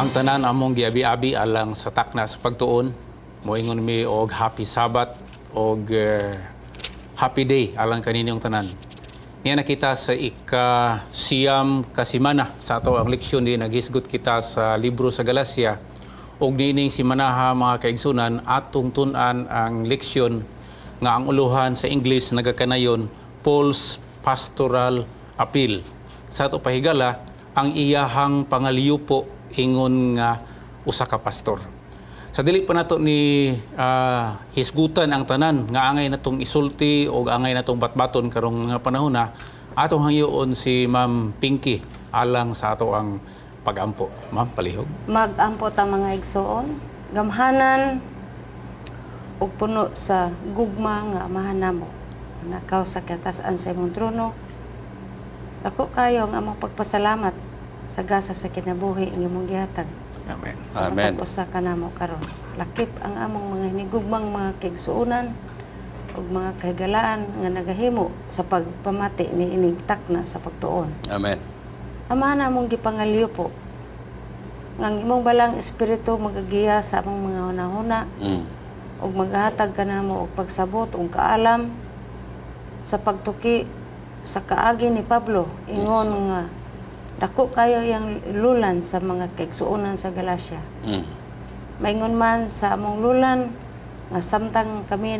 ang tanan among giabi-abi alang sa takna sa pagtuon. Moingon mi og happy Sabbath og happy day alang kaninyong tanan. Niya nakita sa ika-siyam kasimana sa ato ang leksyon di naghisgot kita sa libro sa Galacia og niining simanaha mga kaigsunan atong tun-an ang leksyon nga ang uluhan sa English nagakanayon Paul's Pastoral Appeal. Sa ato pahigala ang iyahang pangaliyupo ingon nga usa ka pastor. Sa dili pa nato ni hisgutan ang tanan nga angay natong isulti o angay natong batbaton karong mga panahon na atong hangyoon si Ma'am Pinky alang sa ato ang pagampo. Ma'am, palihog. Magampo ta mga igsoon, gamhanan ug puno sa gugma nga amahan namo. Nakaw sa katasan sa imong trono. Dako kayo ang among pagpasalamat sa gasa sa kinabuhi nga imong gihatag. Amen. Sa Amen. usa ka namo karon. Lakip ang among mga hinigugmang mga kaigsuonan ug mga kahigalaan nga nagahimo sa pagpamati ni ining takna sa pagtuon. Amen. Amahan namong gipangalyo po nga ang imong balang espiritu magagiya sa among mga hunahuna ug maghatag ka namo og pagsabot ug kaalam sa pagtuki sa kaagi ni Pablo ingon nga dako kayo yang lulan sa mga kaigsuonan sa Galacia. Maingon man sa among lulan nga samtang kami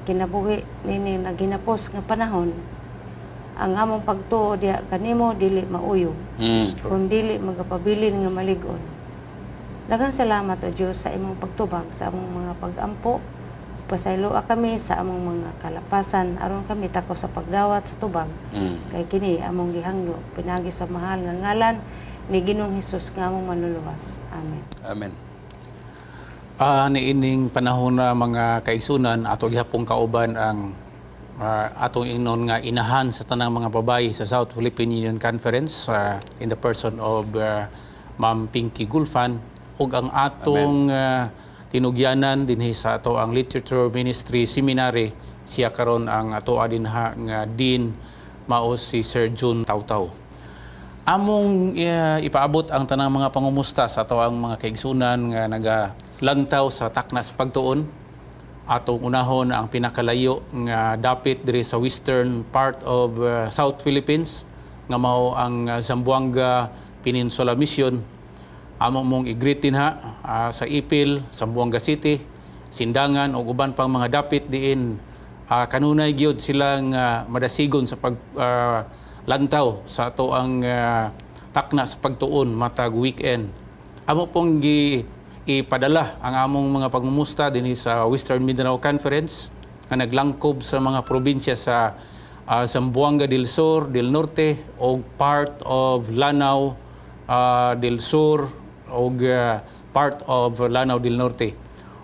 kinabuhi nini naginapos nga panahon ang among pagtuo diha kanimo dili mauyo kun dili magapabilin nga malig-on. Daghang salamat o Dios sa imong pagtubag sa among mga pag-ampo. Pasayloa kami sa among mga kalapasan aron kami tako sa pagdawat sa tubag kay kini among gihangyo pinagi sa mahal nga ngalan ni Ginoong Hesus nga among manluluwas. Amen. Amen. Niining panahon na mga kaigsunan ato gihapong kauban ang atong inon nga inahan sa tanang mga babayi sa South Philippine Union Conference in the person of Ma'am Pinky Gulfan ug ang atong tinugyanan dinhi sa ato ang Literature Ministry Seminary siya karon ang ato dinha nga Dean mao si Sir June Tautaw. Among ipaabot ang tanang mga pangumusta sa ato ang mga kaigsunan nga nagalantaw sa takna sa pagtuon. Atong unahon ang pinakalayo nga dapit diri sa western part of South Philippines nga mao ang Zamboanga Peninsula Mission. Among mong igritin sa Ipil, Zamboanga City, Sindangan o uban pang mga dapit diin kanunay gyud sila nga madasigon sa paglantaw sa ato ang takna sa pagtuon matag weekend. Amo pong ipadala ang among mga pagmumusta dinhi sa Western Mindanao Conference nga naglangkob sa mga probinsya sa Zamboanga del Sur, del Norte o part of Lanao del Sur og part of Lanao del Norte.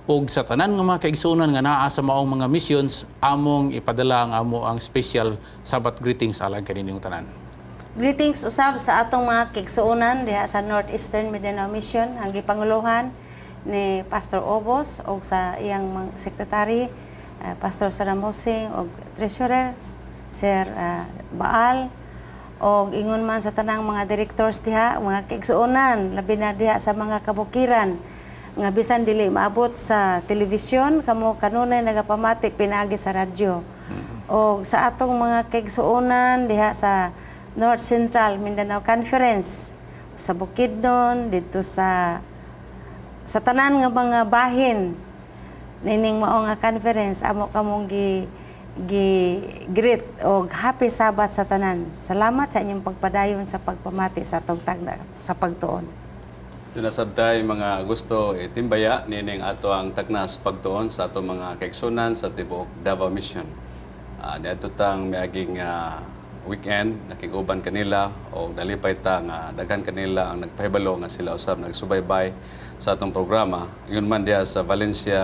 Og sa tanan nga mga kaigsunan nga naa sa maong mga missions, among ipadala ang amo ang special Sabbath greetings alang kaninyong tanan. Greetings usab sa atong mga kaigsuonan diha sa Northeastern Mindanao Mission ang gipanguluhan ni Pastor Obos og sa iyang mga secretary Pastor Saramose og treasurer Sir Baal og ingon man sa tanang mga directors diha, mga kaigsuonan, labi na diha sa mga kabukiran nga bisan dili maabot sa telebisyon kamo kanunay nagapamati pinagi sa radyo. Og sa atong mga kaigsuonan diha sa North Central Mindanao Conference sa Bukidnon dito sa tanan nga mga bahin nining mao nga conference amo kamong greet og happy Sabbath sa tanan. Salamat sa inyong pagpadayon sa pagpamati sa atong tagna sa pagtuon. Doon na sabtay mga gusto itimbaya nining ato ang takna sa pagtuon sa ato mga kaigsunan sa tibuok Davao Mission. Dito tang miaging weekend nakiguban kanila o nalipay ta nga daghan kanila ang nagpahibalo nga sila usab nagsubaybay sa atong programa. Yun man diya sa Valencia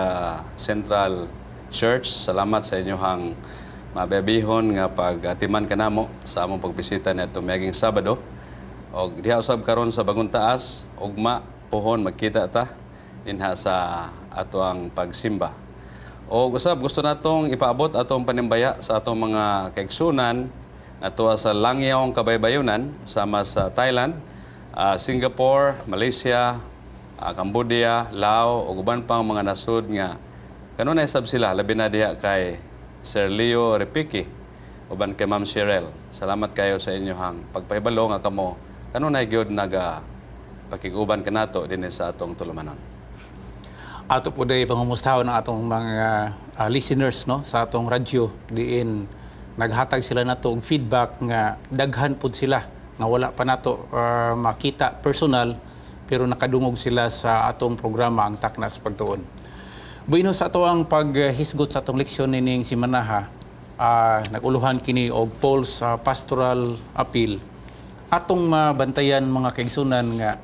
Central Church. Salamat sa inyohang mabebihon nga pag-atiman kanamo sa among pagbisita nito miaging Sabado. Og diha usab karon sa Bagong Taas, ugma pohon magkita ta dinha sa ato ang pagsimba. O usab gusto natong ipaabot atong panimbaya sa atong mga kaigsunan ato sa Langyaong Kabaybayonan sama sa Thailand, Singapore, Malaysia, Cambodia, Lao ug uban pang mga nasud nga kanunay sab sila labi na diha kay Sir Leo Repique uban kay Ma'am Cheryl. Salamat kayo sa inyong pagpahibalo nga kamo kanunay gyud naga pakiguban kanato dinhi sa atong tulumanon. Ato po day pangumustahon ng atong mga listeners no sa atong radyo diin naghatag sila nato og feedback nga daghan pud sila nga wala pa nato makita personal pero nakadungog sila sa atong programa ang Taknas Pagtuon. Buino sa ato ang paghisgot sa atong leksyon nining si Manaha, naguluhan kini og Paul's pastoral appeal. Atong mabantayan mga kaigsunan nga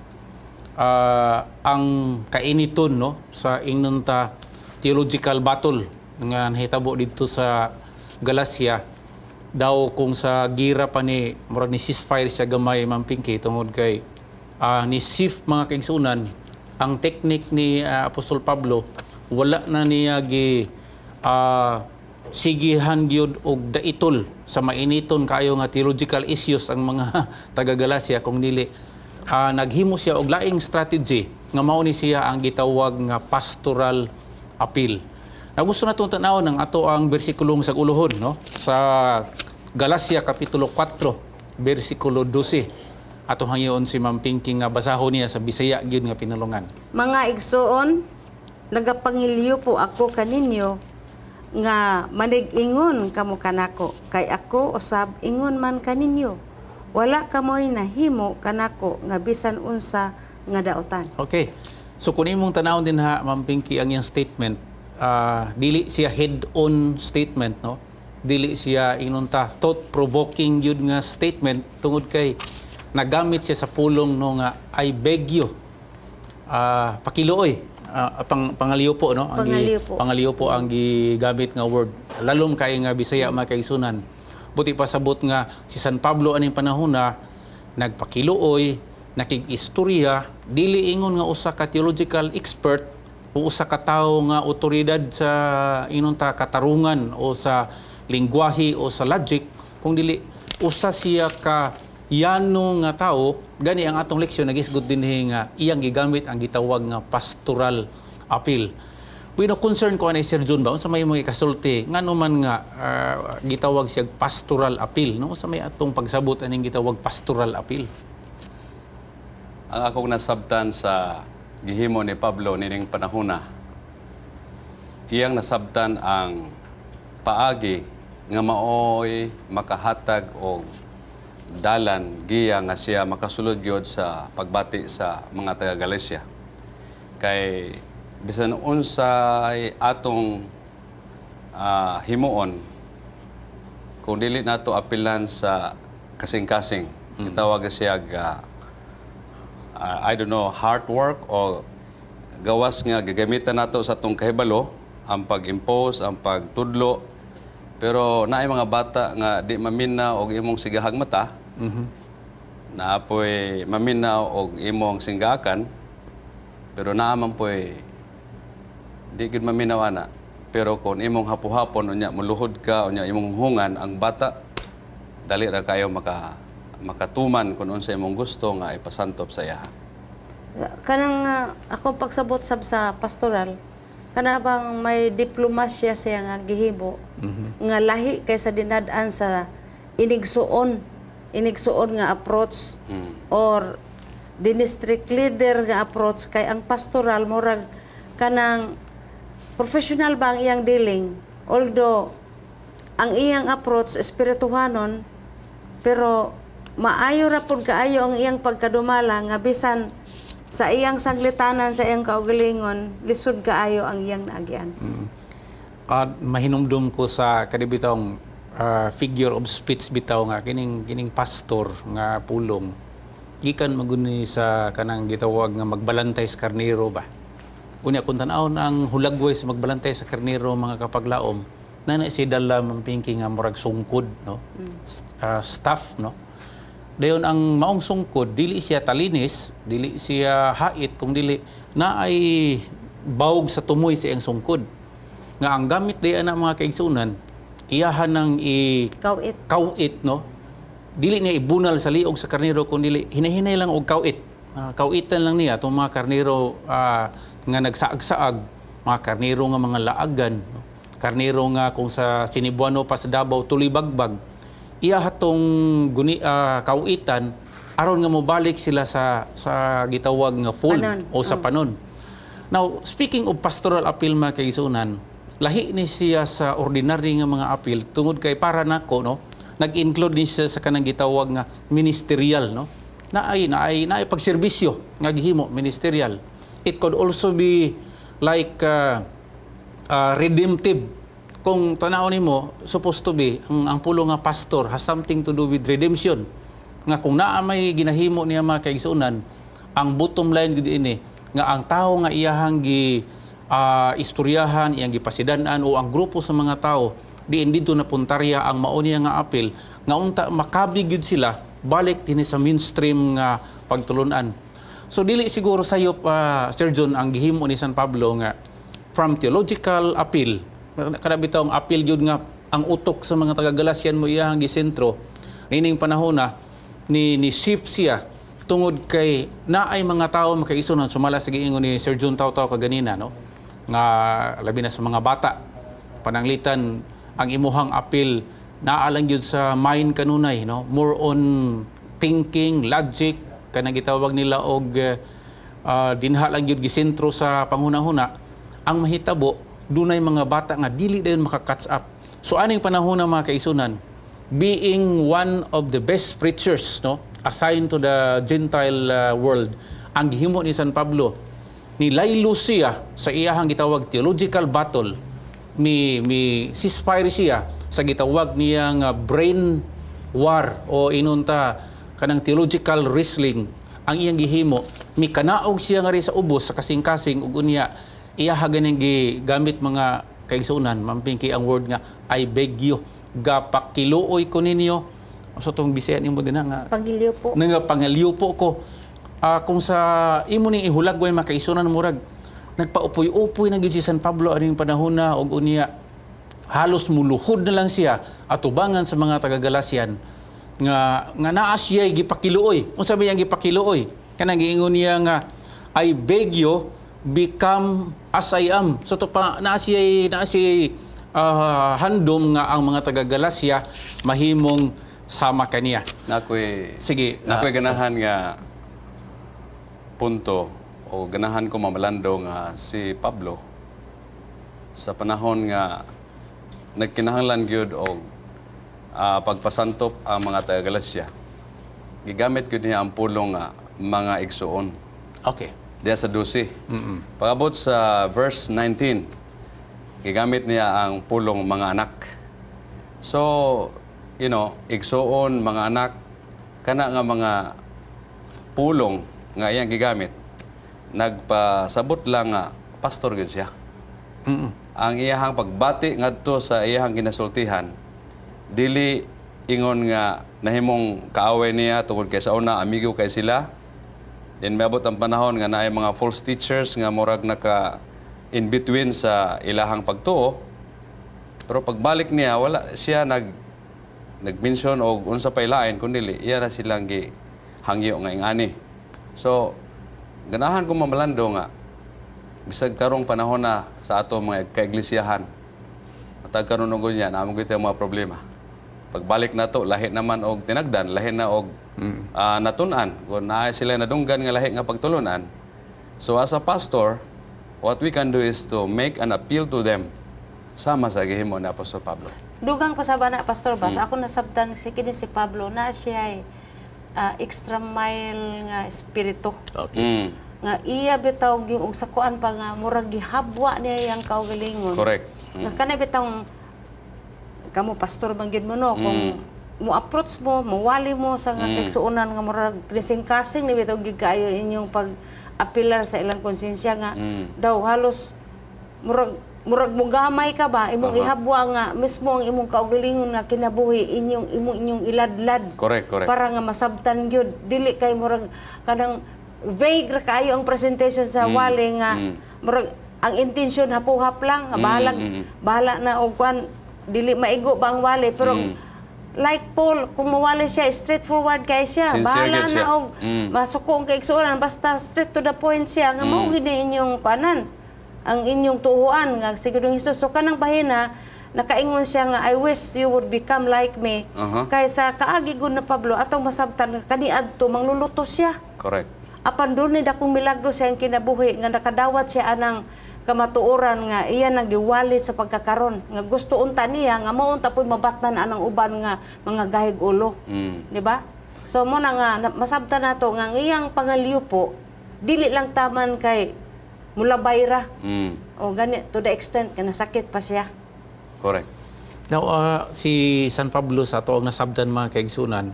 ang kainiton no sa inunta theological battle nga nahitabo dito sa Galacia daw kung sa gira pa ni murag ni ceasefire siya gamay Ma'am Pinky tungod kay ni Sif mga kaigsunan ang teknik ni Apostol Pablo wala na niya gi sigihan gyud og daitol sa mainiton kayo nga theological issues ang mga taga Galacia kung dili naghimo siya og laing strategy nga mao ni siya ang gitawag nga pastoral appeal. Na gusto naton tan-awon ang ato ang bersikulong sa uluhon no sa Galacia kapitulo 4 bersikulo 12. Ato hangyon si Ma'am Pinky nga basahon niya sa Bisaya gyud nga pinulungan. Mga igsoon, nagapangilyo po ako kaninyo nga manig-ingon kamo kanako kay ako usab ingon man kaninyo. Wala kamoy nahimo kanako nga bisan unsa nga daotan. Okay. So kung imong tanawon din ha Ma'am Pinky ang iyang statement, dili siya head-on statement no. Dili siya inunta thought-provoking yun nga statement tungod kay nagamit siya sa pulong no nga I beg you pakiluoy pangaliyo po no pangaliyo po ang gigamit nga word lalom kay nga Bisaya makaisunan buti pasabot nga si San Pablo aning panahon na nagpakiluoy nakig-istorya dili ingon nga usa ka theological expert o usa ka tawo nga otoridad sa inunta katarungan o sa lingwahe o sa logic kung dili usa siya ka yano nga tao gani ang atong leksyon nagisgot dinhi nga iyang gigamit ang gitawag nga pastoral appeal. Pino concern ko ani Sir John ba unsa may mga ikasulti ngano man nga gitawag siya pastoral appeal no sa may atong pagsabot aning gitawag pastoral appeal. Ang akong nasabtan sa gihimo ni Pablo nining panahona iyang nasabtan ang paagi nga maoy makahatag og dalan giya nga siya makasulod gyud sa pagbati sa mga taga Galacia kay bisan unsay atong himuon kung dili nato apilan sa kasing-kasing gitawag siya I don't know hard work o gawas nga gagamitan nato sa atong kahibalo ang pag-impose ang pagtudlo pero naay mga bata nga di maminaw og imong sigahag mata naapoy maminaw og imong singgakan pero naaman poy di gid maminaw ana pero kung imong hapo-hapon unya muluhod ka unya imong hungan ang bata dali ra kayo makatuman kung unsa imong gusto nga ipasantop sa iya. Kanang akong pagsabot sab sa pastoral kana bang may diplomasya siya nga gihimo nga lahi kaysa dinad-an sa inigsuon nga approach or district leader nga approach kay ang pastoral murag kanang professional ba ang iyang dealing although ang iyang approach espirituhanon pero maayo ra pud kaayo ang iyang pagkadumala nga bisan sa iyang saglitanan sa iyang kaugalingon lisod kaayo ang iyang naagian. Mahinumdum ko sa kadibitong figure of speech bitaw nga kining pastor nga pulong gikan maguni sa kanang gitawag nga magbalantay sa karnero ba unya kun tan-awon ang hulagway sa magbalantay sa karnero mga kapaglaom nana si dala Ma'am Pinky nga murag sungkod no staff no dayon ang maong sungkod dili siya talinis dili siya hait kung dili naay bawog sa tumoy sa iyang sungkod nga ang gamit diyan ang mga kaigsunan iyahan ng kawit no dili niya ibunal sa liog sa karnero kun dili hinahinay lang og kawit Kauitan lang niya itong mga karnero nga nagsaag-saag, mga karnero nga mga laagan, no? Karnero nga kung sa Sinibuano pa sa Davao tulibagbag, iya hatong kauitan aron nga mobalik sila sa gitawag nga full Panon. o sa panon. Now, speaking of pastoral appeal mga kaigsunan, lahi ni siya sa ordinary nga mga appeal tungod kay para nako, no, nag-include ni siya sa kanang gitawag nga ministerial, no, naay pagserbisyo nga gihimo ministerial. It could also be like redemptive. Kung tanaw nimo, supposed to be ang pulo nga pastor has something to do with redemption. Nga kung naa may ginahimo niya mga kaigsunan, ang bottom line gid ini nga ang tao nga iyahang istoryahan, iyang gipasidan-an o ang grupo sa mga tao diin dito na puntarya ang mao niya nga apil nga unta makabig gyud sila balik dinhi sa mainstream nga pagtulunan. So dili siguro sayop Sir John ang gihimo ni San Pablo nga from theological appeal, kada bitaw ang appeal gyud nga ang utok sa mga taga-Galatian mo iyahang gisentro ining panahon na ni shift siya tungod kay naay mga tao makaisunan sumala sa giingon ni Sir John Taw-Taw kaganina, no, nga labi na sa mga bata pananglitan ang imuhang appeal naalang gyud sa mind kanunay, no, more on thinking, logic kanang gitawag nila og dinha lang gyud gisentro sa panghuna-huna. Ang mahitabo dunay mga bata nga dili dayon maka-catch up. So aning panahon na mga kaisunan, being one of the best preachers, no, assigned to the Gentile world, ang gihimo ni San Pablo ni laylo siya sa iyahang gitawag theological battle, mi ceasefire siya sa gitawag niyang brain war o inunta kanang theological wrestling. Ang iyang gihimo mi kanaog siya nga ri sa ubos sa kasing-kasing ug unya iyaha ganing gigamit mga kaigsunan mampingki ang word nga I beg you, gapakiluoy ko ninyo. So tong bisayan imo din nga Pangilyo po. nga pangaliw po ko. Kung sa imo ning ihulagway makaisunan murag nagpaupoy-upoy na gyud si San Pablo aning panahon na og unya halos muluhod na lang siya atubangan sa mga taga-Galatian nga naa siya gipakiluoy. Unsa ba yang gipakiluoy? Kanang giingon niya nga I beg you become as I am. So to pa naa siya handom nga ang mga taga-Galacia mahimong sama kaniya. Sige, nakoy ganahan nga punto o ganahan ko mamalando nga si Pablo sa panahon nga nagkinahanglan gyud og pagpasantop ang mga taga-Galacia. Gigamit gyud niya ang pulong nga mga igsuon. Okay. Diya sa 12. Pagabot sa verse 19, gigamit niya ang pulong mga anak. So, igsuon, mga anak, kana nga mga pulong nga iyang gigamit, nagpasabot lang nga pastor gyud siya. Ang iyahang pagbati ngadto sa iyahang ginasultihan, dili ingon nga nahimong kaaway niya tungod kay sa una amigo kay sila. Then maabot ang panahon nga naay mga false teachers nga murag naka in between sa ilahang pagtuo. Pero pagbalik niya wala siya nag-mention og unsa pay lain kundi iya na silang gihangyo nga ingani. So ganahan ko mamalando nga bisag karong panahon na sa ato mga kaiglesiyahan matag karon ug unya naamo gyud mga problema. Pagbalik nato lahi naman og tinagdan, lahi na og natun-an kung naay sila nadunggan nga lahi nga pagtulunan. So as a pastor, what we can do is to make an appeal to them sama sa gihimo ni Apostol Pablo. Dugang pasaba na Pastor Bas, ako nasabtan si Pablo na siya extra mile nga espiritu. Okay. Nga iya bitaw yung sa kuan pa nga murag gihabwa niya yang kaugalingon. Correct. Nga kana bitaw kamo pastor man gyud mo no kung mo approach mo, mawali mo sa nga kaigsuonan nga murag kasing-kasing ni bitaw gid kaayo inyong pag-apilar sa ilang konsensya nga daw halos murag mo gamay ka ba imong ihabwa nga mismo ang imong kaugalingon nga kinabuhi inyong iladlad. Correct. Para nga masabtan gyud dili kay murag kanang vague ra kayo ang presentation sa wali nga murag ang intensyon hapuhap lang nga bahala na og kwan dili maigo ba ang wali pero like Paul, kung mawali siya, straightforward kay siya. Sincere Bahala gid siya. na og masuko ang kaigsuonan, basta straight to the point siya, nga mao gid ni inyong panan, ang inyong tuhuan, nga sigurong Hesus. So kanang bahina, nakaingon siya nga, I wish you would become like me. Kaysa kaagi gud na Pablo, atong masabtan, nga kaniadto, mangluluto siya. Correct. Apan doon ni dakong milagro siya ang kinabuhi, nga nakadawat siya anang kamatuoran nga iya nang giwali sa pagkakaron nga gusto unta niya nga mao unta po'y mabatnan anang uban nga mga gahig ulo, di ba? So mo na nga masabtan nato nga ang iyang pangalyo po dili lang taman kay mulabay ra o gani to the extent nga nasakit pa siya. Correct. Now, si San Pablo sa ato ang nasabdan mga kaigsunan,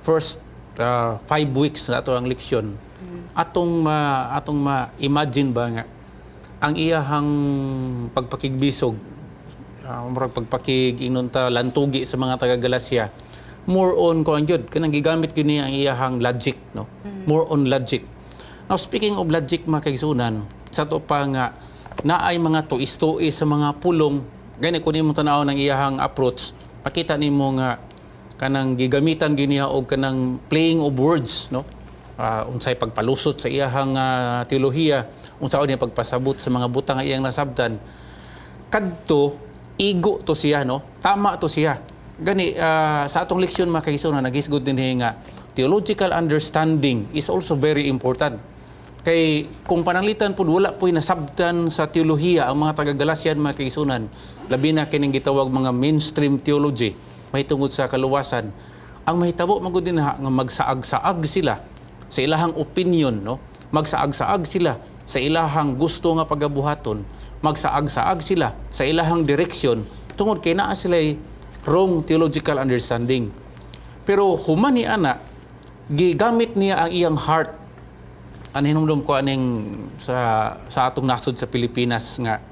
first 5 weeks na ato ang leksyon, atong ma-imagine ba nga ang iyahang pagpakigbisog, murag pagpakig-inunta lantugi sa mga taga-Galacia, more on ko ang yun, kanang gigamit yun niya ang iyahang logic, no? More on logic. Now, speaking of logic, mga kaigsunan, sa to pa nga, naay mga tuis-tuis sa mga pulong, gani kung mo tanaw ng iyahang approach, makita nimo nga kanang gigamitan giniya og kanang playing of words, no? Unsay pagpalusot sa iyahang teolohiya, unsaon niya pagpasabot sa mga butang nga iyang nasabtan. Kadto igo to siya, no? Tama to siya. Gani sa atong leksyon mga kaigsunan, nagisgod din nga theological understanding is also very important. Kay kung pananglitan po wala po'y nasabtan sa teolohiya ang mga taga-Galatian mga kaigsunan, labi na kining gitawag mga mainstream theology, mahitungod sa kaluwasan, ang mahitabo magud din nga magsaag-saag sila sa ilahang opinion, no? Magsaag-saag sila sa ilahang gusto nga pagabuhaton, magsaag-saag sila sa ilahang direksyon tungod kay naa sila wrong theological understanding. Pero human ni ana, gigamit niya ang iyang heart. Hinumdum ko aning sa atong nasod sa Pilipinas nga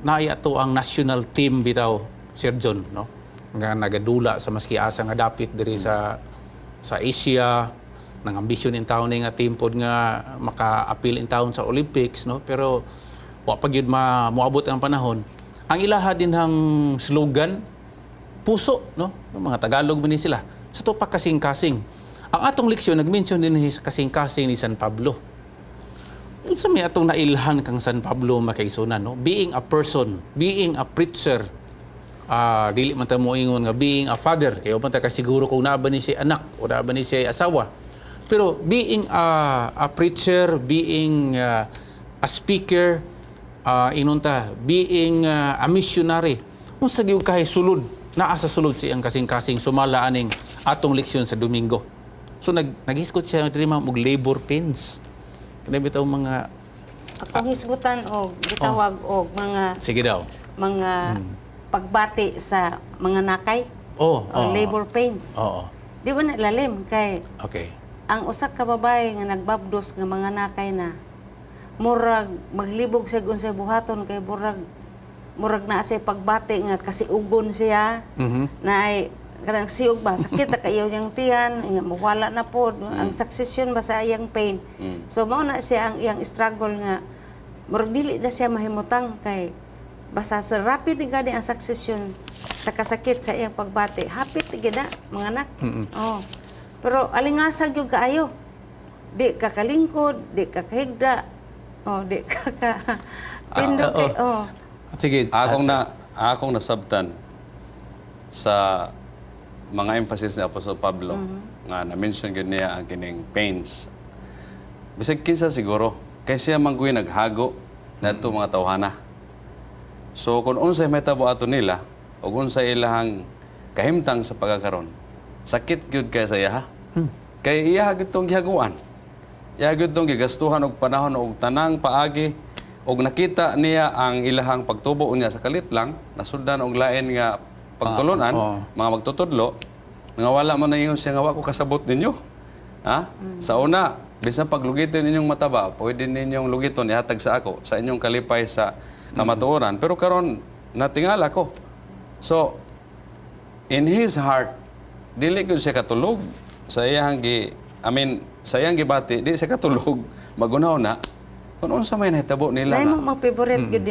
naay ato ang national team bitaw, Sir John, no? Nga nagadula sa maski asa nga dapit diri sa Asia, nang ambisyon in taon nga team pod nga maka-appeal in taon sa Olympics, no? Pero wa pa gyud moabot ang panahon. Ang ilaha din hang slogan puso, no? Yung mga Tagalog man ni sila. Sa to pa kasing-kasing. Ang atong leksyon nag-mention din sa kasing-kasing ni San Pablo. Unsa may atong nailhan kang San Pablo makaigsunan, no? Being a person, being a preacher, dili man ta mo ingon nga being a father, kayo man ta kasiguro kung naa ba ni siya anak o naa ba ni siya asawa. Pero being a preacher, being a speaker, inunta, being a missionary, unsa gyud kay sulod, naa sa sulod siyang kasing-kasing sumala aning atong leksyon sa Domingo. So naghisgot siya diri og labor pains. Kani bitaw mga Akong hisgutan og gitawag og mga sige daw. mga pagbati sa mga nakay o labor pains. Oo. Di ba na lalim kay Okay. ang usa ka babae nga nagbabdos nga mga nakay na murag maglibog sa unsay buhaton kay murag na say pagbati nga kasiugon siya na ay kanang siog ba sakit na kayo yang tiyan nga mawala na po ang succession ba sa iyang pain. So mao na siya ang iyang struggle nga murag dili na siya mahimutang kay basta sa rapid gani ang succession sa kasakit sa iyang pagbati hapit gid na mga anak. Oh. Pero alingasag yung kaayo. Di ka kalingkod, di ka kahigda, di ka pindot kay, Sige. Akong nasabtan sa mga emphasis ni Apostol Pablo nga na-mention gid niya ang kining pains. Bisag kinsa siguro, kay siya man kuy naghago nadto mga tawhana. So kung unsay mahitabo ato nila o unsay ilahang kahimtang sa pagkakaron, sakit gyud kay sa iya. Kay iya gyud tong gihaguan. Iya gyud tong gigastuhan og panahon og tanang paagi og nakita niya ang ilahang pagtubo niya sa kalit lang, nasuddan og lain nga pagtulunan, mga magtutudlo, nga wala man na ingon siya nga wa ko kasabot ninyo. Ha? Sa una, bisan paglugiton ninyong mataba, pwede ninyong lugiton ihatag sa ako sa inyong kalipay sa kamatuoran. Pero karon natingala ko. So in his heart, dili gyud siya katulog sa iyang sa iyang gibati, di siya katulog magunaw na kung unsa may nahitabo nila lain nga. mo mga favorite gid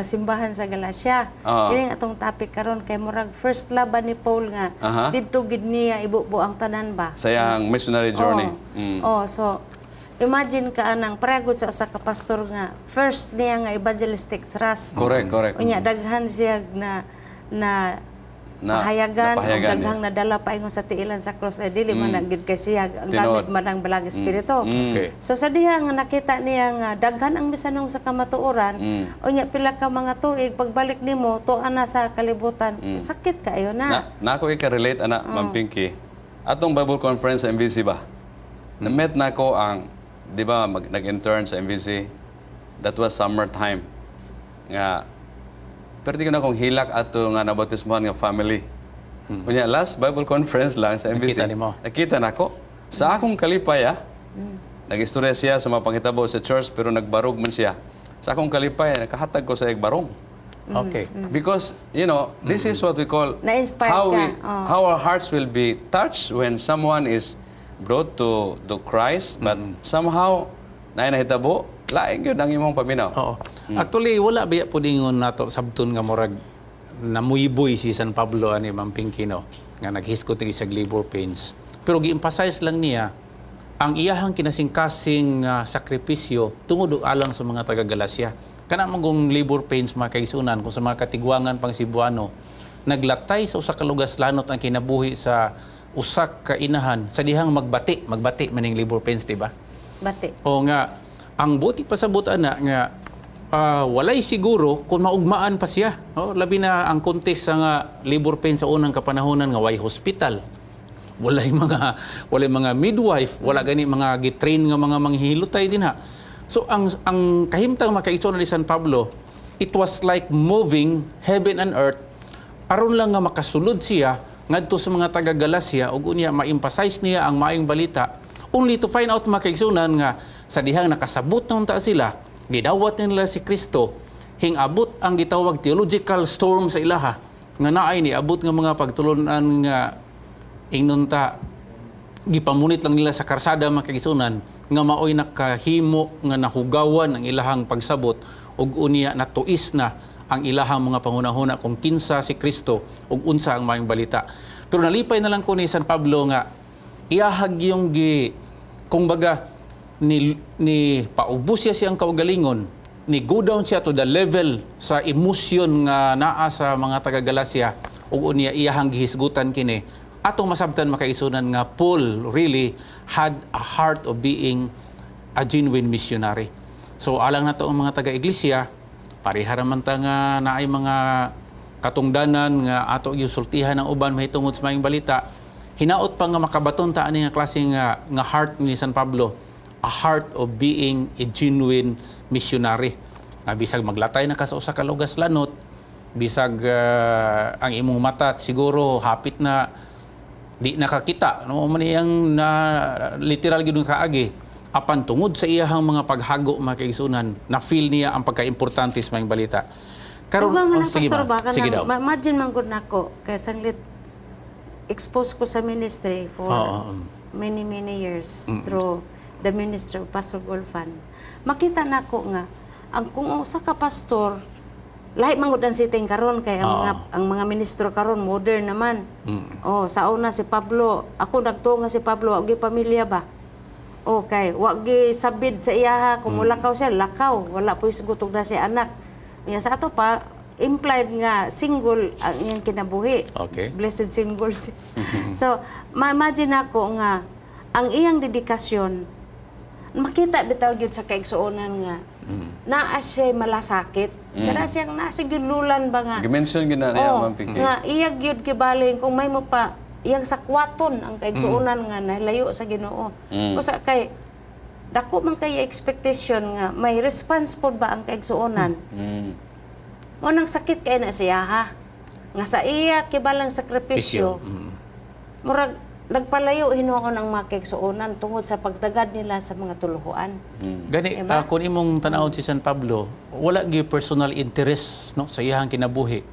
simbahan sa Galacia. Oo. Kini atong topic karon kay murag first love ba ni Paul nga Aha. didto gid niya ibubo ang tanan ba. Sayang missionary journey. So imagine ka anang paragod sa usa ka pastor nga first niya nga evangelistic thrust. Correct. Unya daghan siya na pahayagan, napahayagan o daghang nadala pa ingon sa tiilan sa cross ay dili man nagid kay siya ang gamit man ang balang espiritu. Okay. So sa diha nga nakita niya nga daghan ang misanong sa kamatuoran, unya pila ka mga tuig pagbalik nimo tuwa na sa kalibutan, sakit kayo na. Nako i-relate ana Ma'am Pinky. Atong Bible conference sa MVC ba? Na-met nako ang di ba nag-intern sa MVC. That was summertime. Nga pero di ko na kong hilak ato nga nabautismohan nga family. Kunya last Bible conference lang sa MVC. Nakita nimo? Nakita nako. Sa akong kalipay nag-istorya siya sa mga panghitabo sa church pero nagbarog man siya. Sa akong kalipay nakahatag ko sa barong. Okay. Because, this is what we call Na-inspire how, ka. how our hearts will be touched when someone is brought to Christ, but somehow, nahitabo, laing yun ang imong paminaw. Oo. Actually, wala ba po dingon nato sabton nga murag namuyboy si San Pablo ani Ma'am Pinky, no? Nga naghiskot ng isang labor pains. Pero gi-emphasize lang niya ang iyahang kinasingkasing sakripisyo tungod alang sa mga taga Galacia. Kana magong labor pains mga kaisunan kung sa mga katigwangan pang Cebuano naglatay sa usa ka lugaslanot ang kinabuhi sa usak ka inahan sa dihang magbati maning labor pains, di ba? Bati. O nga, ang buti pasabot ana nga walay siguro kung maugmaan pa siya. Labi na ang kontes sa nga labor pain sa unang kapanahonan nga way hospital. Walay mga midwife, wala gani mga gitrain nga mga manghihilutay din ha. So ang kahimtang makaigsoon ni San Pablo, it was like moving heaven and earth aron lang nga makasulod siya ngadto sa mga taga Galacia ug unya ma-emphasize niya ang maayong balita only to find out makaigsunan nga sa dihang nakasabot na unta sila, gidawat nila si Kristo, hingabot ang gitawag theological storm sa ilaha, nga naay ni abot nga mga pagtulunan nga inunta, gipamunit lang nila sa karsada makagisunan, nga maoy nakahimo nga nahugawan ang ilahang pagsabot, ug unya natuis na ang ilahang mga pangunahuna kung kinsa si Kristo, ug unsa ang maayong balita. Pero nalipay na lang ko ni San Pablo nga, iyahag yung kung baga, ni paubos siya siyang kaugalingon, ni go down siya to the level sa emosyon nga naa sa mga taga Galacia ug unya iyahang gihisgutan kini atong masabtan makaisunan nga Paul really had a heart of being a genuine missionary. So alang nato ang mga taga iglesia parehara man ta nga naay mga katungdanan nga ato gisultihan ng uban mahitungod sa maayong balita, hinaot pa nga makabaton ta ani nga klase nga heart ni San Pablo, a heart of being a genuine missionary. Nga bisag maglatay na ka sa usa ka lugaslanot, bisag ang imong mata siguro hapit na di nakakita, no man iyang na literal gid kaagi, apan tungod sa iyahang mga paghago mga kaigsunan, na feel niya ang pagkaimportante sa mga balita. Karon sige pastor ba? ba Sige daw. imagine man gud nako kay sanglit expose ko sa ministry for many years through the ministry of Pastor Golfan. Makita nako nga ang kung usa ka pastor lahi man gud ang sitting karon kay ang mga ministro karon modern naman. Sa una si Pablo, ako nagtuo nga si Pablo og pamilya ba. Okay, wa gi sabid sa iyaha kung lakaw siya, lakaw, wala po isugutog na siya anak. Nya sa ato pa implied nga single ang iyang kinabuhi. Okay. Blessed single. So, ma-imagine ako nga ang iyang dedikasyon makita bitaw gyud sa kaigsuonan nga naa siya malasakit. Kana siyang nasigululan ba nga. Gi-mention gina niya Ma'am Pinky. Nga iyag gyud gibaling kung may mo pa iyang sakwaton ang kaigsuonan nga nalayo sa Ginoo. Kusa kay dako man kay expectation nga may response pod ba ang kaigsuonan. Mo nang sakit kay na siya ha. Nga sa iya kibalang sakripisyo. Murag nagpalayo hinuon ang mga kaigsuonan tungod sa pagtagad nila sa mga tuluhuan. Gani Diba? kung imong tan-awon si San Pablo, wala gi personal interest no sa iyang kinabuhi.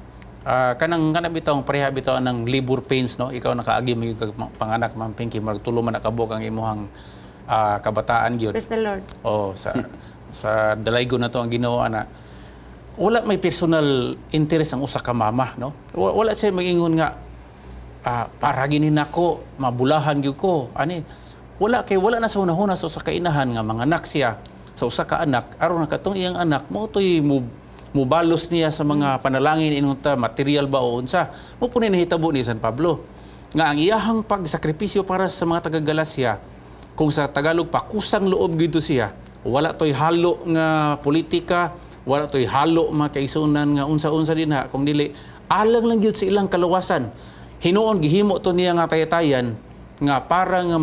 Kanang bitawng pareha bitaw ng labor pains no, ikaw nakaagi mo yung panganak Ma'am Pinky, magtulo man nakabuk ang imong kabataan gyud. Praise the Lord. Sa dalaygo na to ang Ginoo ana. wala may personal interest ang usa ka mama, no? Wala siya mag-ingon nga para gini nako mabulahan gyud ko ani. Wala na sa hunahuna sa usa ka inahan nga mga anak siya sa usa ka anak aron na katong iyang anak mo toy mubalos niya sa mga panalangin inunta material ba o unsa. Mo punin nahitabo ni San Pablo nga ang iyahang pagsakripisyo para sa mga taga-Galacia kung sa Tagalog pakusang loob gyud siya. Wala toy halo nga politika, wala to'y halo mga kaisunan nga unsa-unsa din ha. Kung dili, alang lang yun sa ilang kalawasan. Hinuon, gihimo to niya nga tayatayan nga para nga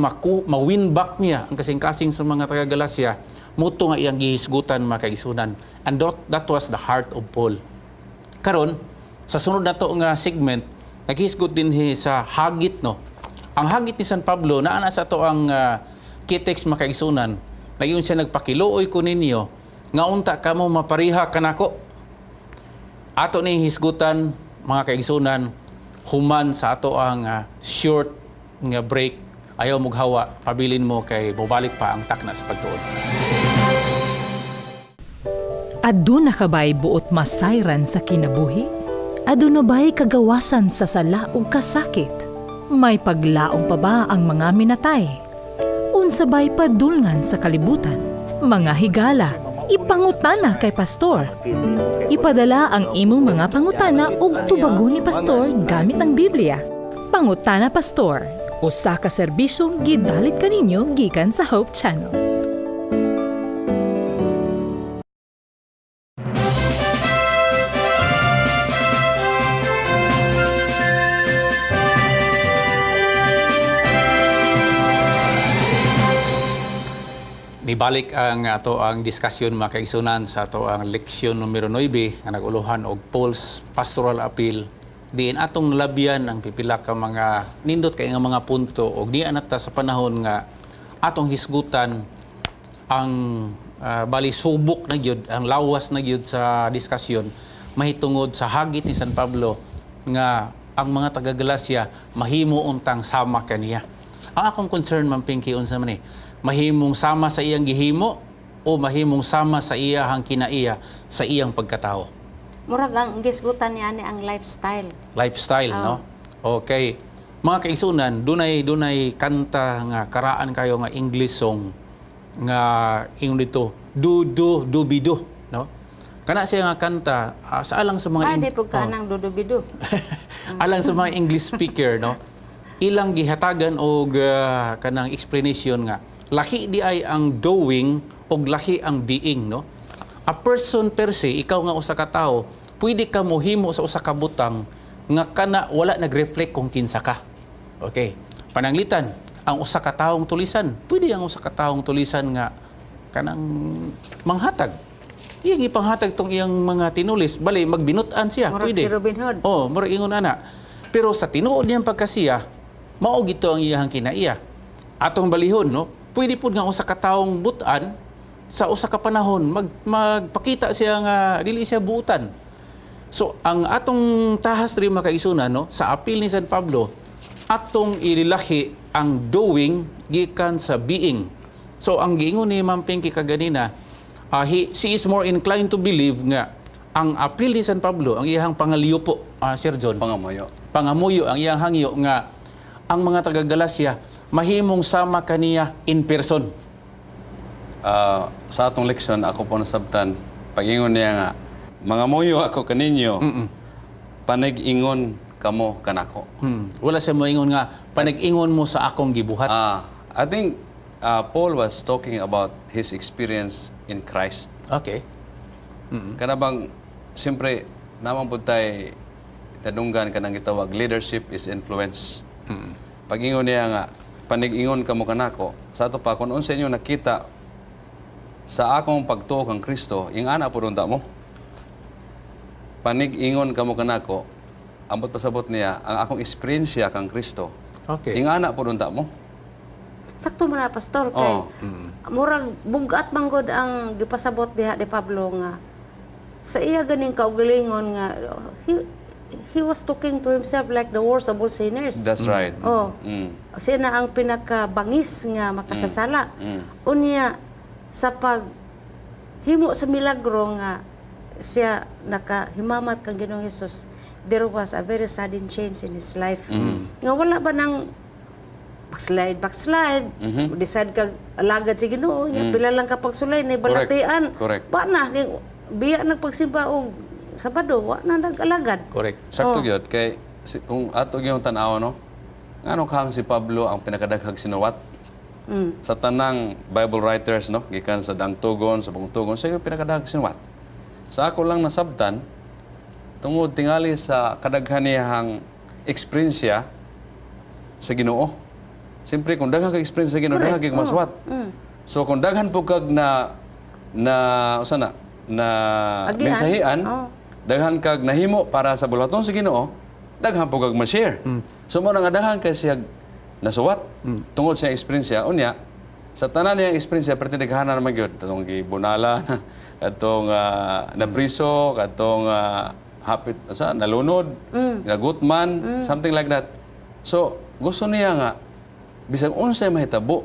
ma-win back niya ang kasing-kasing sa mga taga-Galacia, muto nga iyang gihisgutan mga kaisunan. And that was the heart of Paul. Karon, sa sunod na to nga segment, naghisgot din sa hagit, no? Ang hagit ni San Pablo, naana sa to ang kitex mga kaisunan, na yun siya nagpakiluoy ko ninyo, nga unta kamo mapariha kanako. Ato ni hisgutan mga kaigsunan human sa ato ang short nga break. Ayaw mughawa, pabilin mo kay mobalik pa ang takna sa pagtuon. Aduna ka ba'y buot masayran sa kinabuhi? Aduna ba'y kagawasan sa sala o kasakit? May paglaong pa ba ang mga minatay? Unsa ba'y padulngan sa kalibutan? Mga higala, ipangutana kay pastor. Ipadala ang imong mga pangutana ug tubagon ni pastor gamit ang Biblia. Pangutana Pastor, usa ka serbisyong gidalit kaninyo gikan sa Hope Channel. Nibalik ang ato ang diskusyon mga kaigsunan sa ato ang leksyon numero 9 nga naguluhan og Paul's pastoral appeal. Diin atong nalabyan ang pipila ka mga nindot kay nga mga punto og diya nata sa panahon nga atong hisgutan ang bali subok na gyud, ang lawas na gyud sa diskusyon mahitungod sa hagit ni San Pablo nga ang mga taga-Galacia mahimo untang sama kaniya. Ang akong concern man Pinky unsa man mahimong sama sa iyang gihimo o mahimong sama sa iyang kinaiya sa iyang pagkatao. Murag ang gisgutan niya ni ang lifestyle. Lifestyle, no? Okay. Mga kaigsunan, dunay kanta nga karaan kayo nga English song nga ingon dito, do-do-do-bi-do, no? Kana siya nga kanta sa alang sa mga Di po ka nang dudubido. alang sa mga English speaker, no? Ilang gihatagan og kanang explanation nga lahi di ay ang doing o lahi ang being, no? A person per se, ikaw nga usa ka tawo, pwede ka mohimo sa usa ka butang nga kana wala nag-reflect kung kinsa ka. Okay. Pananglitan, ang usa ka tawong tulisan, pwede ang usa ka tawong tulisan nga kanang manghatag. Iyang ipanghatag tong iyang mga tinulis, bali magbinutan siya, Murag pwede. si Robin Hood. Oh, murag ingon ana. Pero sa tinuod niyang pagkasiya, mao gito ang iyang kinaiya. Atong balihon, no? Pwede po nga usa ka taong butan sa usa ka panahon magpakita siya nga dili siya buutan. So ang atong tahas ri mga kaigsunan, no, sa appeal ni San Pablo, atong ililahi ang doing gikan sa being. So ang giingon ni Ma'am Pinky kaganina, she is more inclined to believe nga ang appeal ni San Pablo, ang iyang pangaliyo po, Sir John. Pangamuyo ang iyang hangyo nga ang mga taga-Galacia mahimong sama kaniya in person. Sa atong leksyon, ako po nasabtan, pag-ingon niya nga, mga moyo ako kaninyo, panig-ingon kamo kanako. Wala siya moingon nga, panig-ingon mo sa akong gibuhat. I think Paul was talking about his experience in Christ. Okay. Kana bang, siyempre, naman po tayo nadunggan ka nang gitawag, leadership is influence. Pag-ingon niya nga, panig-ingon kamo kanako, sa ato pa, kung unsa inyo nakita sa akong pagtuo kang Kristo, yung ana po ronda mo. Panig-ingon kamo kanako, ambot pasabot niya, ang akong eksperyensya kang Kristo. Okay. Yung ana po ronda mo. Sakto man na pastor kay murag bugat manggod ang gipasabot diha ni Pablo nga sa iya ganing kaugalingon nga he was talking to himself like the worst of all sinners. That's right. Siya na ang pinakabangis nga makasasala. Unya sa pag himo sa milagro nga siya nakahimamat kang Ginoong Hesus, there was a very sudden change in his life. Nga wala ba nang backslide, decide kag alagad si Ginoo, nya pila lang ka pagsulay ni balatian. Correct. Wa na ning biya nagpagsimba og Sabado, wa na nag-alagad. Correct. Sakto gyud kay kung ato gyud tan-aw no. Ngano kang si Pablo ang pinakadaghang sinuwat? Sa tanang Bible writers no, gikan sa Dang Tugon, sa Bung Tugon, siya yung pinakadaghang sinuwat. Sa ako lang nasabtan tungod tingali sa kadaghan niyang eksperyensya sa Ginoo. Siyempre kung daghan ka experience sa Ginoo, daghan kag maswat. So kung daghan po kag na usa na Agian. mensahian, daghan kag nahimo para sa bulaton sa Ginoo, daghan po kag ma-share. So mo nga daghan kay siya nasuwat tungod sa experience unya sa tanan niya experience perti daghanan naman gyud katong gibunala katong napriso katong hapit sa nalunod nagutman something like that. So gusto niya nga bisag unsay mahitabo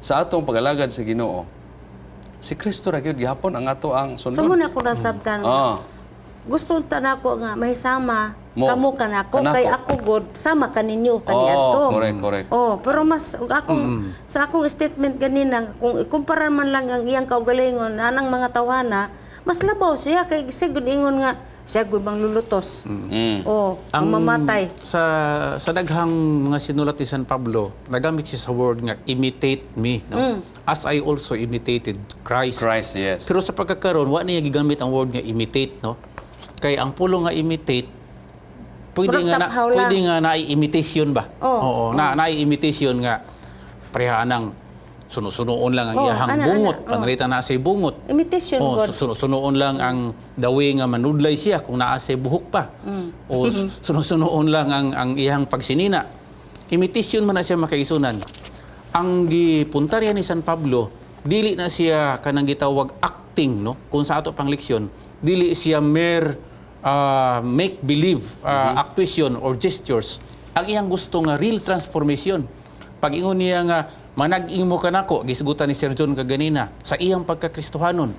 sa atong pag-alagad sa Ginoo, si Kristo ra gyud gihapon ang ato ang sundon. So muna ko nasabtan. Gusto ta nako nga mahisama Mo. kamo kanako kay ako god sama kaninyo kaniadto. Correct. Pero mas akong sa akong statement ganina kung ikumpara man lang ang iyang kaugalingon anang mga tawhana, mas labaw siya kay sigud ingon nga siya gud manglulutos. Ang mamatay. Sa daghang mga sinulat ni San Pablo, nagamit siya sa word nga imitate me, no? As I also imitated Christ. Christ, yes. Pero sa pagkakaroon, wa niya gigamit ang word nga imitate, no? Kay ang pulo nga imitate, pwede Murag taphaw lang. na-imitation ba? Oo, na-imitation nga pareha nang sunusunoon lang ang iyahang bungot. Panalita na say bungot. Imitation god. Sunusunoon lang ang dawi nga manudlay siya kung naa say buhok pa. O sunusunoon lang ang iyahang pagsinina. Imitation man na siya makaisunan. Ang gipuntarya ni San Pablo, dili na siya kanang gitawag acting, no? Kung sa ato pang leksyon, dili siya mere make believe actuation or gestures. Ang iyang gusto nga real transformation. Pag ingon niya nga manag-ing mo kanako, gisgutan ni Sir John kaganina, sa iyang pagkakristohanon,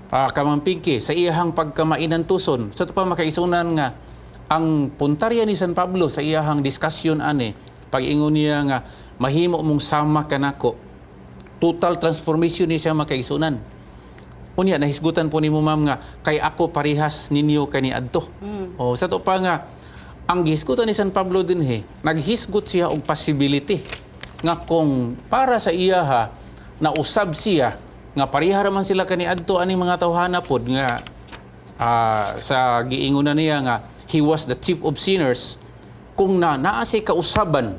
kamampingki, sa iyang pagkamainan tuson, sa ito pa makaisunan nga, ang puntarya ni San Pablo sa iyang diskusyon ani, pag ingon niya nga, mahimo mong sama kanako, total transformation ni siya makaisunan. Unya, nahisgutan po ni mo ma'am nga, kay ako parihas ninyo kaniadto. O, sa ito pa nga, ang gihisgutan ni San Pablo din naghisgut siya og possibility nga kung para sa iyaha na usab siya nga pareha man sila kaniadto aning mga tawhana pod nga sa giingunan niya nga he was the chief of sinners, kung naa siya kausaban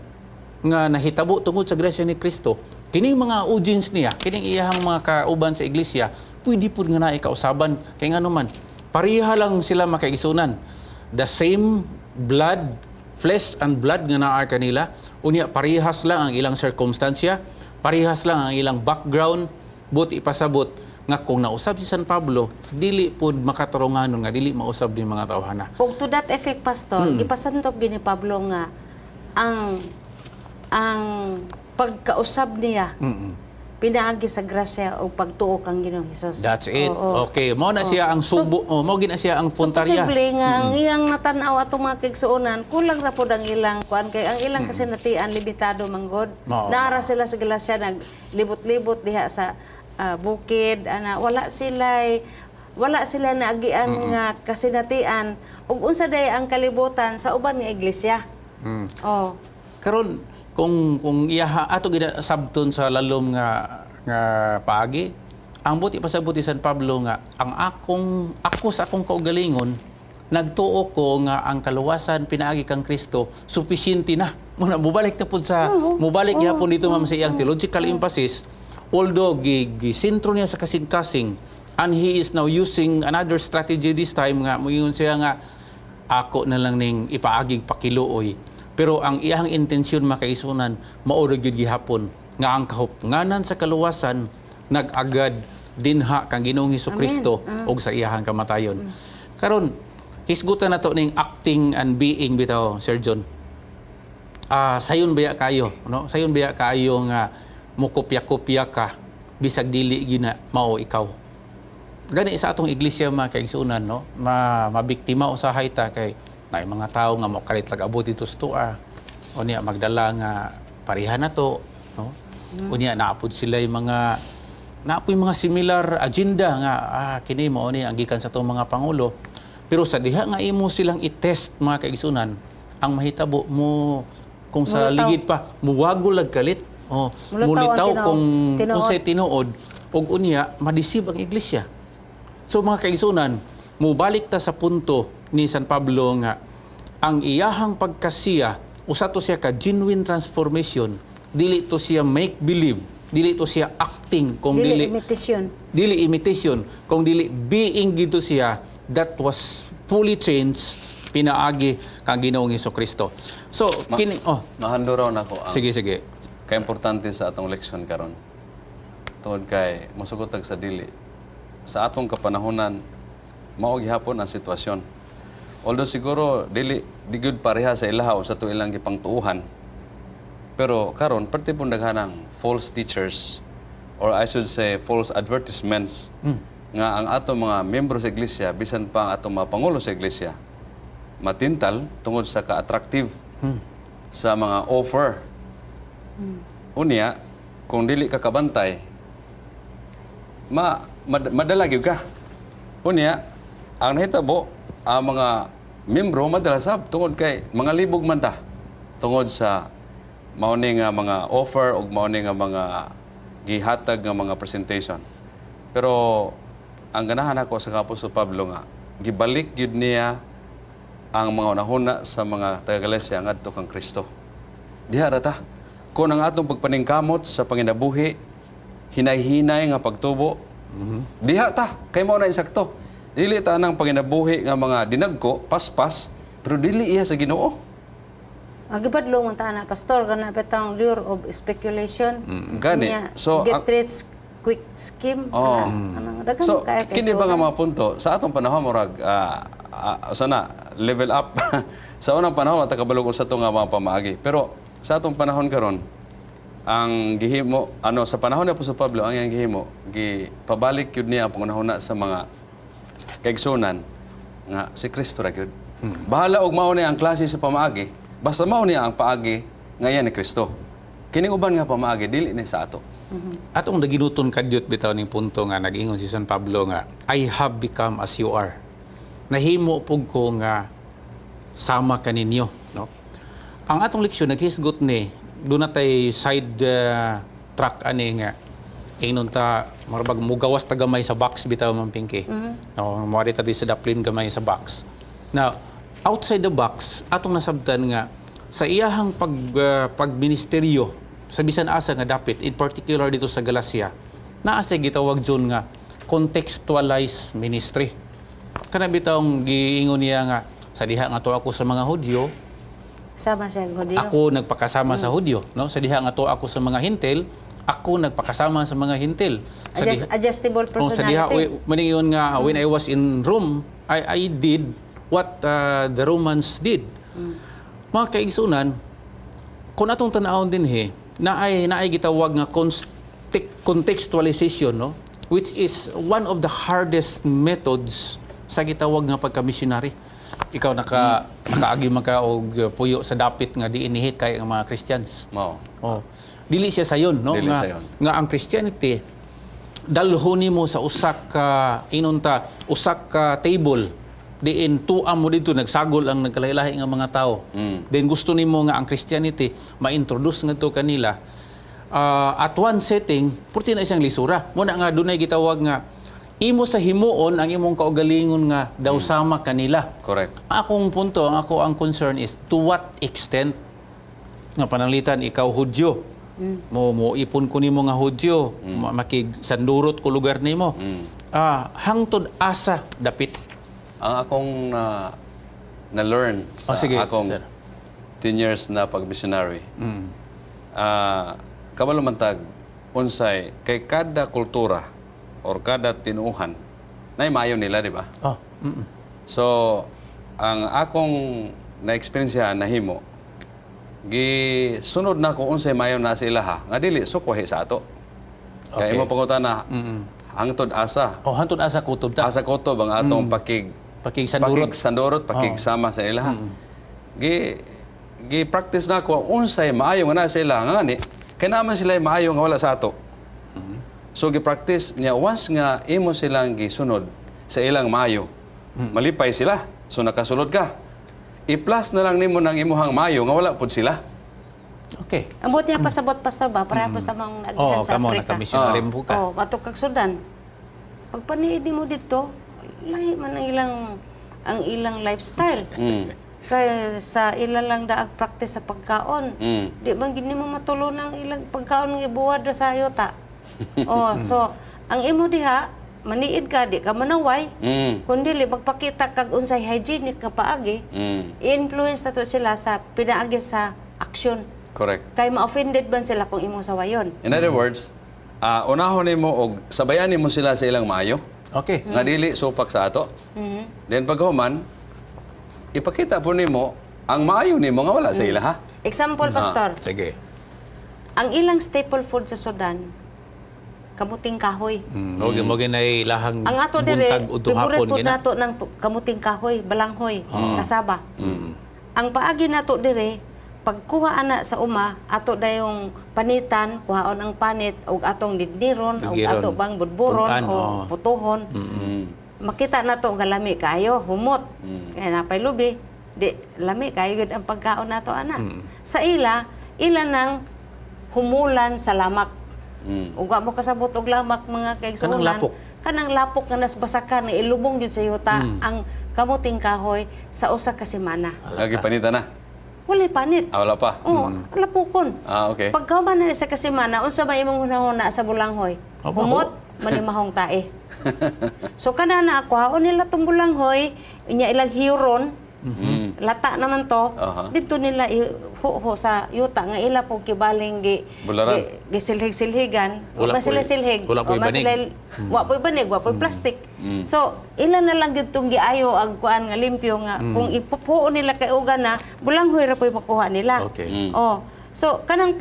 nga nahitabo tungod sa grasya ni Kristo, kining mga audience niya, kining iyahang mga kauban sa iglesia, pwede po nga naay kausaban kay nga naman pareha lang sila makaigsunan, the same blood, flesh and blood nga naa kanila. Unya parehas lang ang ilang circumstansya, parehas lang ang ilang background, buti ipasabot nga kung nausab si San Pablo, dili pod makatarunganon nga dili mausab ni mga tawhana. Ug to that effect, Pastor, ipasantok gini Pablo nga ang pagkausab niya pinaagi sa grasya o pagtuo kang Ginoong Hesus. That's it. Okay, mo na siya ang subo, mo gina siya ang puntarya. So, posible nga ang iyang natanaw atong mga kigsuonan, kulang ra pod ang ilang kuan kay ang ilang kasinatian limitado manggod. Naara sila sa grasya naglibot-libot diha sa bukid ana wala sila naagian nga kasinatian ug unsa day ang kalibutan sa uban nga iglesia. Karon kung iyaha ato gid sabton sa lalom nga paagi, ang buti pasabot ni San Pablo nga ang ako sa akong kaugalingon nagtuo ko nga ang kaluwasan pinaagi kang Kristo sufficiente na. Muna mubalik na pud sa mubalik gyapon dito ma'am sa iyang theological emphasis, although gisentro niya sa kasing-kasing, and he is now using another strategy this time nga moingon siya nga ako na lang ning ipaagig pakiluoy. Pero ang iyang intensyon makaisunan mao ra gyud gihapon nga ang kahupnganan sa kaluwasan nag-agad dinha kang Ginoong Hesukristo og sa iyang kamatayon. Karon hisgutan nato ning acting and being bitaw, Sir John. Sayon baya kayo, no? Sayon baya kayo nga mukopya-kopya ka bisag dili gina mao ikaw. gani sa atong iglesia mga kaigsunan, no, mabiktima usahay ta kay na mga tao nga mo kalit lag-abot dito sa tuwa. O niya magdala nga pareha na to, no? O niya naapod sila yung mga similar agenda nga kini mo ni ang gikan sa tong mga pangulo. Pero sa diha nga imo silang i-test mga kaigsunan, ang mahitabo mo kung sa Mulitaw. ligid pa muwagol ag kalit. Oh, Mulitaw mulitaw ang kung tinuod. unsay tinuod ug unya madisib ang iglesia. So mga kaigsunan, mubalik ta sa punto ni San Pablo nga ang iyahang pagkasiya usa to siya ka genuine transformation, dili to siya make believe, dili to siya acting, kung Dili dili imitation, kung dili being gito siya that was fully changed pinaagi kang Ginoong Hesukristo. So kini Mahando raw na ko ang sige. kaimportante sa atong leksyon karon. Tungod kay mosugot sa dili. Sa atong kapanahonan mao gihapon ang sitwasyon. Although siguro di good pareha sa ilaha o sa to ilang gipangtuuhan. Pero karon parte pun daghanang false teachers or I should say false advertisements nga ang atong mga membro sa iglesia bisan pa ang atong mga pangulo sa iglesia matintal tungod sa ka-attractive sa mga offer. Unya, kung dili ka kabantay, madala gyud ka. Unya, ang nahitabo, ang mga membro madalasab tungod kay mga libog man ta tungod sa mauni nga mga offer o mauni nga mga gihatag nga mga presentation. Pero ang ganahan ako sa Apostol Pablo nga gibalik gyud niya ang mga unahuna sa mga taga-Galacia ngadto kang Kristo. Diha ra ta. Kung ang atong pagpaningkamot sa panginabuhi hinay-hinay nga pagtubo, diha ta kay mao na insakto. Dili ta nang panginabuhi nga mga dinagko, paspas, pero dili iya sa Ginoo. Agibadlo man ta na pastor kana betang lure of speculation. Gani. Niya, So, get rich quick scheme. Daghang So, kaya kay kini ba so, nga mga punto, sa atong panahon, murag, sana, level up. Sa unang panahon, matakabalog sa itong mga pamaagi. Pero sa atong panahon karon ang gihimo, sa panahon ni Apostol Pablo, ang iyang gihimo, pabalik yun niya ang pangunahuna sa mga kaigsunan nga si Kristo ra gyud. Bahala og mao ni ang klase sa pamaagi, basta mao niya ang paagi nga iya ni Kristo. Kining uban nga pamaagi dili ni sa ato. Atong naginuton kadyot bitaw ning punto nga nag-ingon si San Pablo nga I have become as you are. Nahimo pug ko nga sama kaninyo, no? Ang atong leksyon naghisgot ni do na tay side track ani nga ingnon ta marbag mugawas ta gamay sa box bitaw man pinki. No, moari ta di sa daplin gamay sa box. Now, outside the box atong nasabtan nga sa iyahang pagministeryo sa bisan asa nga dapit, in particular dito sa Galacia, naa sa gitawag dyon nga contextualized ministry. Kana bitawng giingon niya nga sa diha nga to ako sa mga Hudyo, sama siya Hudyo. ako nagpakasama sa Hudyo, no? Sa diha nga to ako sa mga Hintil, ako nagpakasama sa mga Hintil. Adjustable Sa diha personality. maningon nga when I was in Rome, I did what the Romans did. Mga kaigsunan, kung atong tanawon din naay gitawag nga contextualization, no? Which is one of the hardest methods sa gitawag nga pagka-missionary. Ikaw nakaagi man ka og puyo sa dapit nga di inihit kay ang mga Christians. Mao. Oh. Dili siya sayon, no? Dili Nga, sayon. nga ang Christianity dalhon nimo sa usak ka table diin tuam mo dito nagsagol ang nagkalahi-lahi nga mga tao. Then gusto nimo nga ang Christianity ma-introduce ngadto kanila at one setting purti na isang lisura. Muna nga dunay gitawag nga imo sa himuon ang imong kaugalingon nga daw sama kanila. Correct. Akong punto, ang concern is to what extent nga pananglitan ikaw Hudyo. Mo ipon ko nimo nga Hudyo, makig-sandurot ko lugar nimo. Hangtod asa dapit. Ang akong na-learn sa sige, akong sir. 10 years na pag-missionary, kabalo man tag, unsay, kay kada kultura or kada tinuhan, na maayo nila, di ba? Oh. So, ang akong na-experience nahimo, gisunod na kung unsay maayo na sa ilaha, nga dili sukwahi sa ato. Kaya Okay. imo pangutan na, hangtod asa. O hantod asa kutob ta. Asa kutob ang atong Pakig sandurot. pakigsama sa ila. Gi-practice na ko unsay maayo nga na sa ila nga ni kay naman sila maayo nga wala sa ato. So gi-practice niya once nga imo silang gisunod sa ilang maayo. Malipay sila. So nakasulod ka. I-plus na lang nimo ng imuhang maayo nga wala pud sila. Okay. Ang buti niya pasabot pastor ba, pareha po sa mga nagikan sa kamo Africa. naka-missionary mo ka. Matok kag Sudan. Pag paniid mo dito, lahi man ang ilang lifestyle. Kaya sa ilan lang daag practice sa pagkaon. Di man gini mo matulo ng ilang pagkaon nga ibuwad sa ayota. So ang imo diha maniid ka di ka manaway. Kundi magpakita kag unsay hygienic nga paagi. I-influence nato sila sa pinaagi sa aksyon. Correct. Kay ma-offended ban sila kung imong sawayon. In other words, unahon nimo og sabayan nimo sila sa ilang maayo. Okay. Nga dili supak sa ato. Then paghuman, ipakita po nimo ang maayo nimo nga wala sa ila ha. Example, pastor. Sige. Ang ilang staple food sa Sudan, kamuting kahoy. Mo ginay lahang Ang ato dire, buntag udto favorite hapon food gina. nato ng kamuting kahoy, balanghoy, kasaba. Ang paagi nato dire, pagkuha ana sa uma, ato dayong panitan, kuhaon ang panit ug atong didniron ug Digiron. ato bang budburon Putan, o putuhon. Makita nato nga lami kayo, humot. Kaya napay lubi, di lami kayo gud ang pagkaon nato ana. Sa ila nang humulan sa lamak. Ug wa mo kasabot og lamak mga kaigsuonan. Kanang lapok. Kanang lapok nga nasbasakan nga ilubong gyud sa yuta ang kamuting kahoy sa usa ka semana. Lagi panita na. Walay panit. Wala pa. Lapukon. Okay. Pagkauman na sa kasemana, unsa ba imong hunahuna sa bulanghoy? Humot, manimahong tae. So kana na kuhaon nila tong bulanghoy, inya ilang hiuron. Lata naman to. Dito nila ihuho sa yuta nga ila pong kibaling Bularan. gisilhig-silhigan. Wala Wa sila po'y- silhig. wala po'y banig. Wa po'y banig, wa po'y plastic. So ila na lang gyud tong giayo ag kuan nga limpyo nga kung ipupuo nila kay uga na bulanghoy ra po'y makuha nila. Okay. So kanang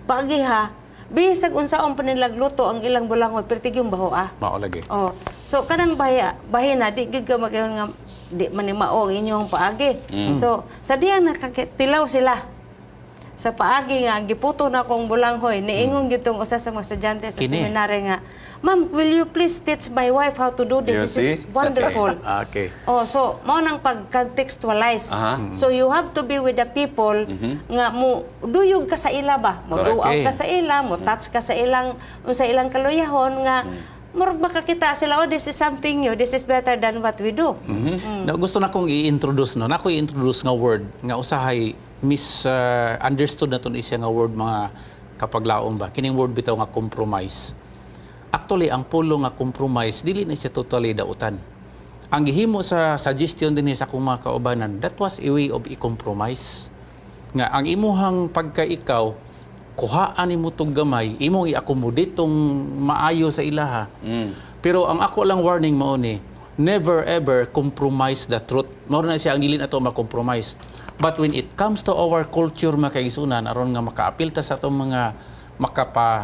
paagi ha, bisag unsaon pa nila luto ang ilang bulanghoy pertig yung baho Mao lagi. So kanang bahina di gid ka magayon nga di man ni mao ang inyong paagi. So sa diyang nakatilaw sila sa paagi nga giputo na kong bulanghoy niingon gyud tong usa sa mga estudyante sa Kini. seminary nga, "Ma'am, will you please teach my wife how to do this? You This see? is wonderful." Okay. So mao nang pag-contextualize. So you have to be with the people nga mo duyog ka sa ila ba? Mo Correct. duaw ka sa ila, mo touch ka sa ilang unsa ilang kaluyahon nga murag makakita sila, oh, this is something new, this is better than what we do. Na gusto na kong i-introduce no. Nako i-introduce nga word nga usahay misunderstood na to siya nga word mga kapaglaom ba. Kining word bitaw nga compromise. Actually ang pulo nga compromise dili na siya totally dautan. Ang gihimo sa suggestion din sa akong mga kaubanan, that was a way of i-compromise. Nga ang imuhang pagkaikaw kuhaan nimo tong gamay, imong i-accommodate tong maayo sa ilaha. Pero ang ako lang warning mao ni, never ever compromise the truth. Mao na siya ang dili nato ma-compromise. But when it comes to our culture mga kaigsunan, aron nga makaapil ta sa atong mga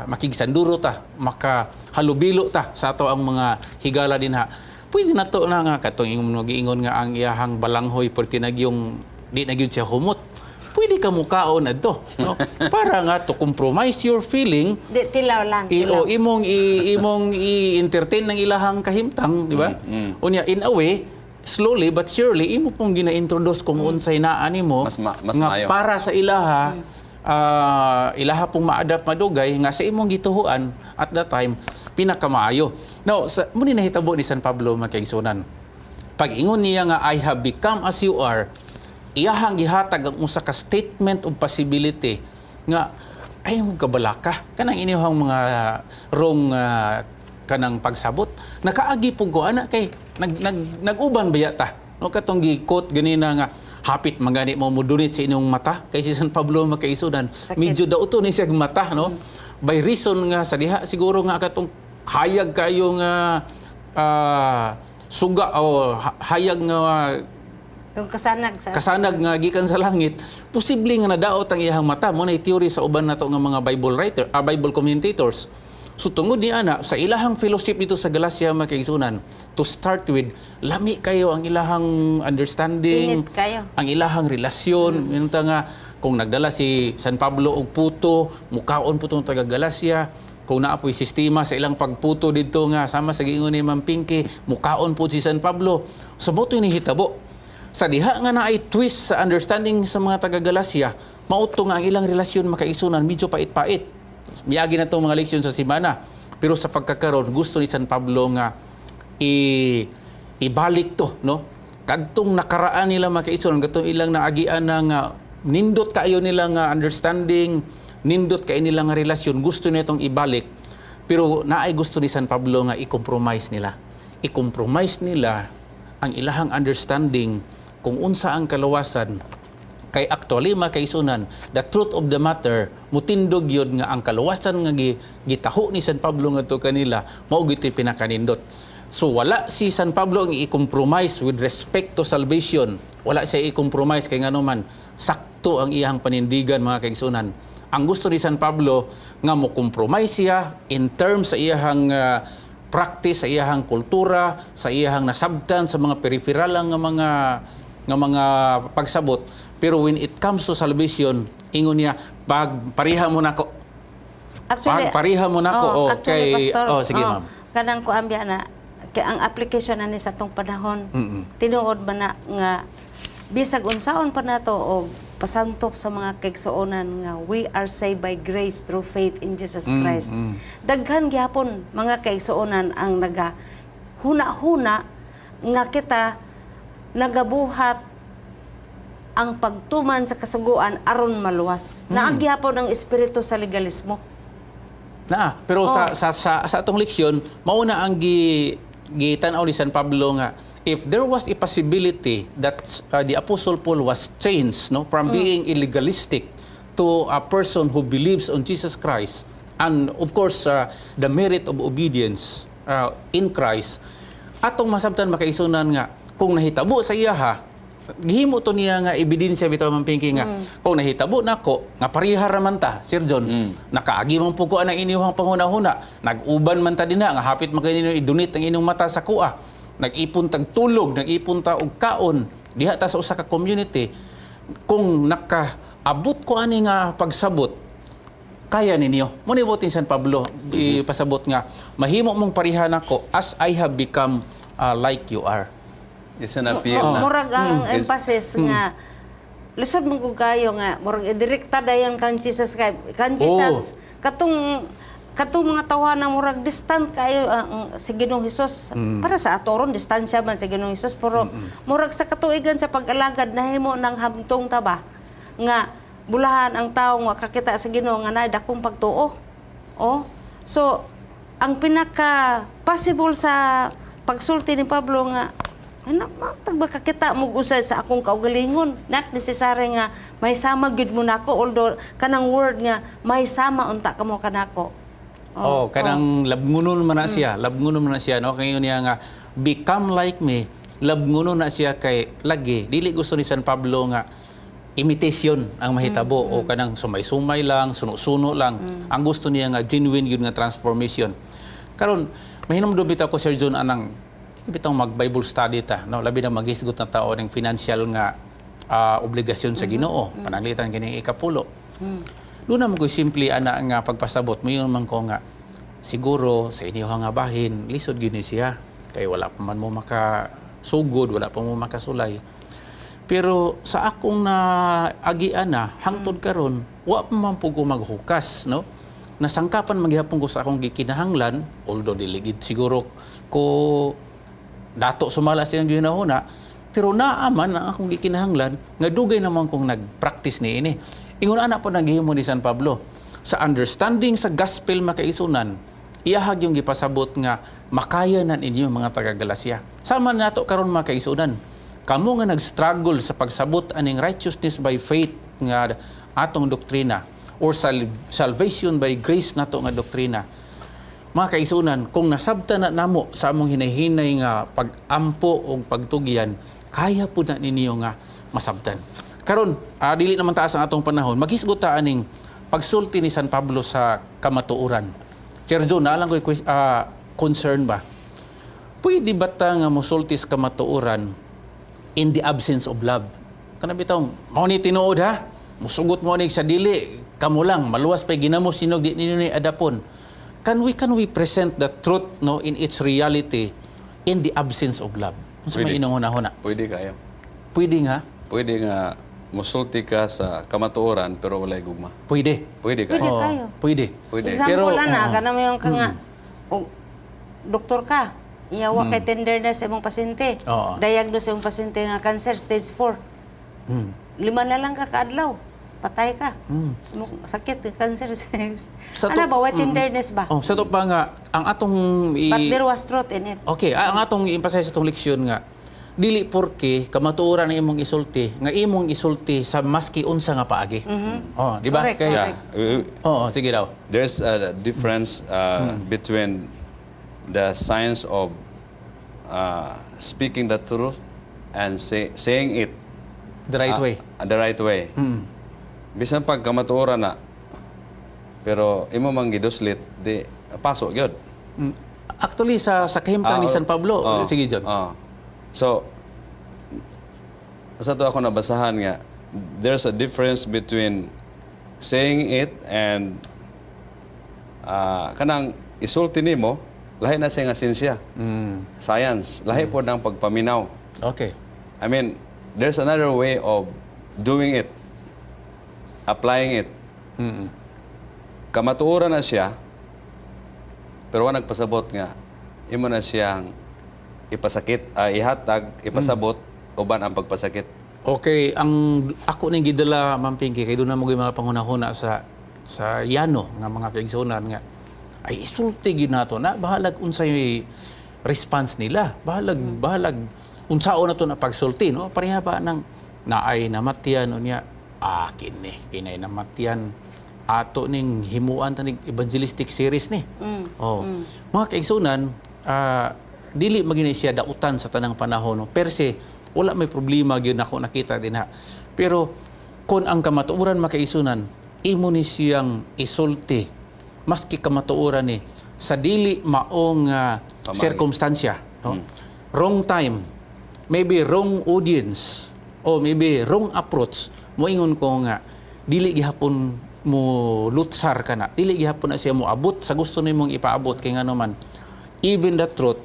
makigsanduro ta, makahalubilo ta sa ato ang mga higala dinha. Pwede na to na nga katong giingon nga ang iyahang balanghoy perti nagyong di nagyud siya humot. Pwede ka mukaon adto, no? Para nga to compromise your feeling. Di tilaw lang. O imong i-entertain ng ilahang kahimtang, di ba? Unya in a way, slowly but surely imo pong gina-introduce kung unsay naa nimo Mas nga maayo. para sa ilaha ilaha pong maadapt madugay nga sa imong gituhuan at that time pinakamaayo. Now, muni nahitabo ni San Pablo makaigsunan. Pag ingon niya nga I have become as you are, iyahang gihatag ang usa ka statement of possibility nga ay mo kabalaka kanang inyong mga wrong kanang pagsabot nakaagi pug ko ana kay nag-uban baya ta no katong gi-quote ganina nga hapit magani mo mudunit sa inyong mata kay si San Pablo makaisudan medyo dauto ni siya mata no by reason nga sa diha siguro nga katong hayag kayo nga suga o hayag nga Yung kasanag nga gikan sa langit, posible nga nadaot ang iyang mata. Mo na theory sa uban nato nga mga Bible writer, Bible commentators. So tungod ni ana sa ilahang fellowship dito sa Galacia mga kaigsunan, to start with, lami kayo ang ilahang understanding, Init kayo. ang ilahang relasyon. Yun ta nga, kung nagdala si San Pablo og puto, mukaon po itong taga Galacia. Kung naapoy sistema sa ilang pagputo dito nga, sama sa giingon ni Ma'am Pinky, mukaon po si San Pablo. So mo ni hitabo. Sa diha nga na ay twist sa understanding sa mga taga Galacia, mauto nga ang ilang relasyon makaigsunan, medyo pait-pait. Miyagi na itong mga leksyon sa simana. Pero sa pagkakaroon, gusto ni San Pablo nga ibalik to, no? Kadtong nakaraan nila makaigsunan, kadtong ilang naagian na nga nindot kayo nila nga understanding, nindot kayo nila nga relasyon, gusto niya itong ibalik. Pero naay gusto ni San Pablo nga i-compromise nila. I-compromise nila ang ilahang understanding kung unsa ang kalawasan. Kay actually makaisunan, the truth of the matter, mutindog yun nga ang kalawasan nga gitaho ni San Pablo nga to kanila, mao gito pinakanindot. So wala si San Pablo ang i-compromise with respect to salvation. Wala siya i-compromise kay nga naman sakto ang iyang panindigan mga kaigsunan. Ang gusto ni San Pablo nga mo compromise siya in terms sa iyang practice, sa iyang kultura, sa iyang nasabtan sa mga peripheral nga mga pagsabot. Pero when it comes to salvation, ingon niya, pariha mo nako. Pariha mo nako. Actually, Pastor, sige ma'am. Kanang ko ambya na, kay ang application na ni sa tong panahon, tinuod ba na nga, bisag unsaon pa na to, o pasantop sa mga kaigsuonan nga, we are saved by grace through faith in Jesus Christ. Daghan gyapon mga kaigsuonan ang huna-huna nga kita nagabuhat ang pagtuman sa kasuguan aron maluwas. Naagyapon ang espiritu sa legalismo. Pero sa atong leksyon, mauna ang gitanaw ni San Pablo nga if there was a possibility that the Apostle Paul was changed, no, from being illegalistic to a person who believes on Jesus Christ, and of course the merit of obedience in Christ, atong masabtan makaisunan nga kung nahitabo sa iyaha, gihimo to niya nga ebidensya bitaw man Pinky nga kung nahitabo nako nga parihar man ta Sir John, nakaagi man pugo ang inyong panghuna-huna, nag-uban man ta dinha nga hapit man kayo i-donate ang inyong mata sa kuha, nag-ipon tag tulog, nag-ipon ta og kaon diha ta sa usa ka community. Kung nakaabot ko ani nga pagsabot, kaya ninyo mo ni ni San Pablo ipasabot nga mahimo mong parihan nako as I have become like you are. Isa na feel na. Murag ang emphasis nga lisod mong kayo nga murag direkta dayon kan Jesus kan Jesus katong mga tawanan murag distant kayo si Ginoong Hesus para sa atoron distansya man si Ginoong Hesus pero murag sa katuigan sa pag-alagad nahimo ng hamtong taba nga bulahan ang tawo nga kakita sa Ginoo nga naay dakong pagtuo. So ang pinaka possible sa pagsulti ni Pablo nga matag ba kakita mo usay sa akong kaugalingon, not necessary nga may sama gid mo nako, although kanang word nga may sama unta kamo kanako. Kanang labngunon man na siya, no, kayo niya nga become like me, labngunon na siya kay lagi dili gusto ni San Pablo nga imitation ang mahitabo o kanang sumay-sumay lang, suno-suno lang. Ang gusto niya nga genuine yun nga transformation. Karon mahinumdum bitaw ko Sir John anang bitang mag-Bible study ta, no, labi na maghisgot na tao ng financial nga obligasyon sa Ginoo, pananglitan kining ikapulo. Doon naman ko simple ana nga pagpasabot mo yun man ko nga siguro sa inyo nga bahin lisod gyud ni siya kay wala pa man mo makasugod, wala pa mo makasulay. Pero sa akong naagian na hangtod karon wa pa man po ko maghukas, no, nasangkapan maghihapon ko sa akong gikinahanglan, although diligid siguro ko dato sumala siyang ginahuna, pero naaman ang akong gikinahanglan nga dugay naman kong nag-practice ni ini. Ingon ana po naghimo ni San Pablo sa understanding sa gospel makaisunan, iyahag yung gipasabot nga makayanan inyo mga taga Galacia. Sama nato karon makaisunan. Kamo nga nag-struggle sa pagsabot aning righteousness by faith nga atong doktrina or salvation by grace nato nga doktrina. Mga kaisunan, kung nasabtan na namo sa among hinahinay nga pag-ampo o pagtugyan, kaya po na ninyo nga masabtan. Karon, dili naman taas ang atong panahon, maghisgot ta aning pagsulti ni San Pablo sa kamatuoran. Sir John, naalang ko concern ba? Pwede ba ta nga musultis ka matuoran in the absence of love? Kana bitaw, mao ni tinuod ha? Musugot mo ni sa dili, kamo lang maluwas pay ginamos sinog di ninyo ni adapon. Can we present the truth no in its reality in the absence of love? Unsa may Pwede. inong huna? Pwede kayo. Pwede nga? Pwede nga musulti ka sa kamatuoran pero walay gugma. Pwede. Pwede Pwede kayo. kayo. Pwede. Pwede. Example Pero, na, kana mo yung kanga, o, doktor ka, iyawa kay tenderness sa imong pasyente. Oo. Diagnose sa imong pasyente nga cancer, stage 4. 5 na lang ka kaadlaw. Patay ka. Imong sakit, cancer. Sa Ano to- ba, what tenderness ba? Oh, sa to pa nga, ang atong But there was truth in it. Okay, ang atong i-emphasize sa itong leksyon nga, dili porke kamatuoran na imong isulti, nga imong isulti sa maski unsa nga paagi. Oh, di ba? Correct, Kaya, Yeah. Oo, sige daw. There's a difference between the science of speaking the truth and saying it The right way. the right way. Bisan pag kamatuoran na, pero imo mang giduslit, di pasok gyud. Actually, sa kahimtang ni San Pablo, sige John. So, sa to ako nabasahan nga, there's a difference between saying it and kanang isulti nimo, lahi na siya nga sinsya. Science, lahi po ng pagpaminaw. Okay. I mean, there's another way of doing it, applying it. Kamatuoran na siya, pero wa nagpasabot nga, imo na siyang ipasakit, ihatag, ipasabot, uban ang pagpasakit. Okay, ang ako ning gidala Ma'am Pinky kay doon na mo mga pangunahuna sa yano nga mga kaigsunan nga ay isulti gyud nato na bahalag unsay response nila. Bahalag unsaon na to na pagsulti no. Pareha ba nang naay namatyan unya akin ni kinay namatyan ato ning himuan tanig evangelistic series ni. Mga kaigsunan dili magini siya dautan sa tanang panahon no. Per se wala may problema gyud nako nakita din ha. Pero kung ang kamatuoran makaisunan, imo ni siyang isulti maski kamatuoran ni sa dili maong circumstansya, no? Wrong time, maybe wrong audience, o maybe wrong approach, moingon ko nga dili gihapon mo lutsar kana, dili gihapon na siya mo abot sa gusto nimong ipaabot kay ngano man. Even the truth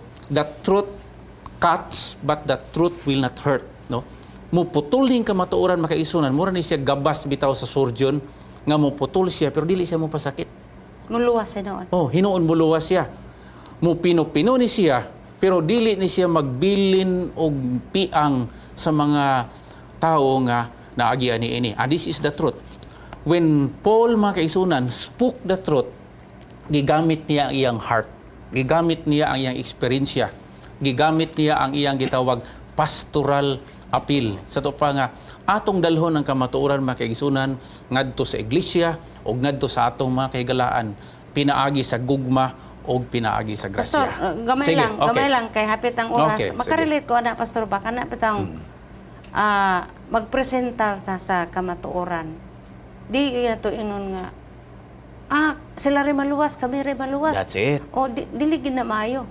cuts, but the truth will not hurt, no? Muputol ning kamatuoran makaisunan, mura ni siya gabas bitaw sa surgeon nga muputol siya pero dili siya mo pasakit. Muluwas siya noon. Oh, hinuon buluwas siya. Mupino-pino ni siya pero dili ni siya magbilin og piang sa mga tao nga naagi ani ini. And this is the truth. When Paul makaisunan spoke the truth, gigamit niya ang iyang heart, gigamit niya ang iyang eksperyensya, gigamit niya ang iyang gitawag pastoral appeal. Sa to pa nga atong dalhon ng kamatuoran makaigsunan ngadto sa iglesia o ngadto sa atong mga kahigalaan pinaagi sa gugma o pinaagi sa Pastor, grasya. gamay Sige, lang, okay. gamay lang kay hapit ang oras. Okay, Makarelate ko ana Pastor ba kana bitang magpresentar sa kamatuoran. Di na to inon nga sila rin maluwas, kami rin maluwas. That's it. O dili gid na maayo.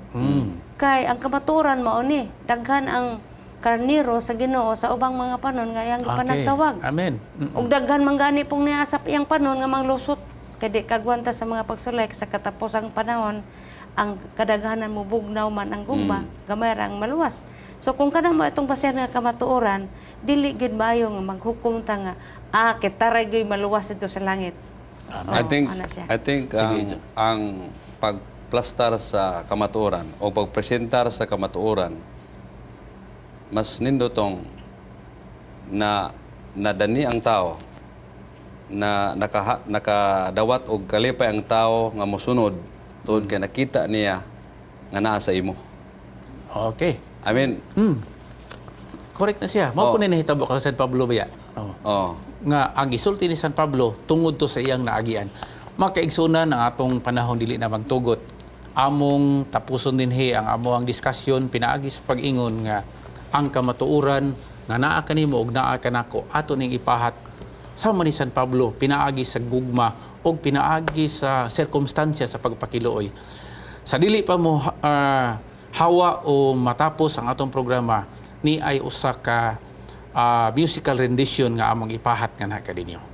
Kay ang kamatuoran mao ni daghan ang karniro sa Ginoo sa ubang mga panon nga iyang panagtawag. Amen. Ug daghan man gani pong niasap iyang panon nga manglusot kay di kagwanta sa mga pagsulay sa katapusang panahon ang kadaghanan mo bugnaw man ang gugma gamay ra ang maluwas. So kung kanang mo itong pasyan nga kamatuoran dili gid maayo nga maghukom ta nga kitaray gyud maluwas ito sa langit. I think ana siya. Sige, ang pagplastar sa kamatuoran o pagpresentar sa kamatuoran mas nindotong na nadani ang tao na nakadawat og kalipay ang tao nga mosunod tungod kay nakita niya nga naa sa imo. Okay. I mean, Correct na siya. Mao ko ni nahitabo kang San Pablo baya. Nga ang gisulti ni San Pablo tungod to sa iyang naagian. Makaigsunan ang atong panahon dili na magtugot. Among tapuson dinhi ang among diskusyon pinaagi sa pag-ingon nga ang kamatuoran nga naa kanimo ug naa kanako ato ning ipahat sama ni San Pablo pinaagi sa gugma o pinaagi sa sirkumstansya sa pagpakiluoy. Sa dili pa mo hawa o matapos ang atong programa, ni ay usa ka musical rendition nga among ipahat nga na kadinyo.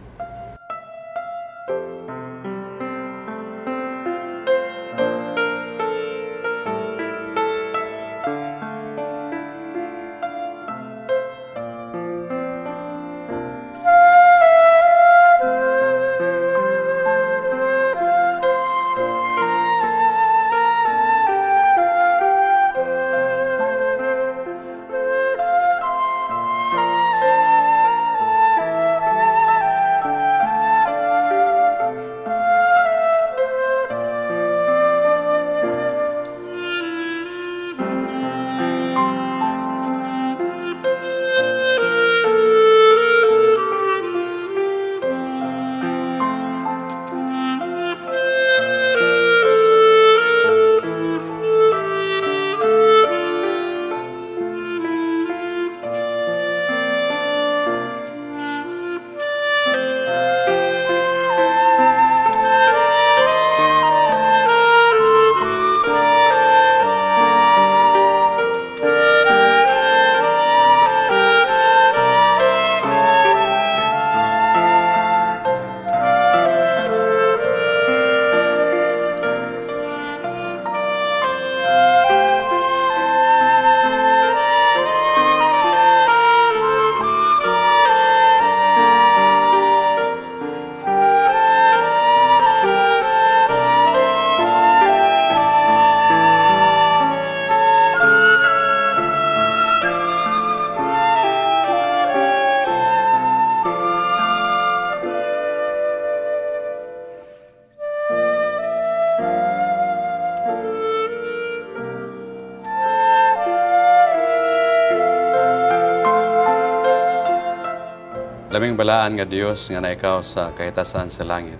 Laming balaan nga Dios nga na ikaw sa kahitasan sa langit.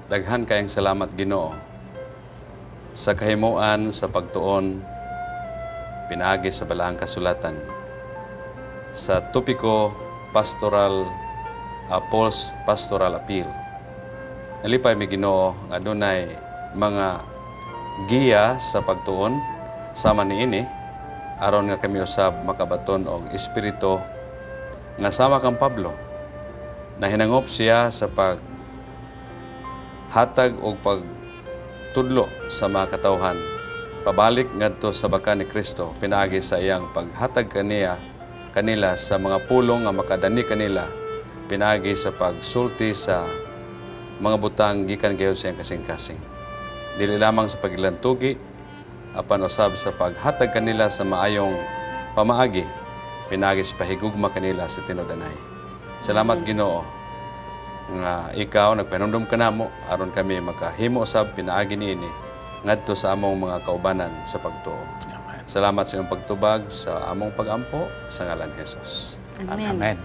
Daghan kayang salamat Ginoo sa kahimuan sa pagtuon pinaagi sa balaang kasulatan sa topiko pastoral Paul's pastoral appeal. Nalipay mi Ginoo nga adunay mga giya sa pagtuon sama niini aron nga kami usab makabaton og espiritu nga sama kang Pablo na hinangop siya sa paghatag o pagtudlo sa mga katawhan pabalik ngadto sa baka ni Kristo pinaagi sa iyang paghatag kanila sa mga pulong nga makadani kanila pinaagi sa pagsulti sa mga butang gikan gayud sa iyang kasing-kasing dili lamang sa pagilantugi apan usab sa paghatag kanila sa maayong pamaagi pinaagi sa pahigugma kanila sa tinuod-anay. Salamat Ginoo nga ikaw nagpanumdum ka namo aron kami makahimo usab pinaagi niini ngadto sa among mga kaubanan sa pagtuo. Salamat sa iyong pagtubag sa among pagampo sa ngalan ni Jesus. Amen. Amen.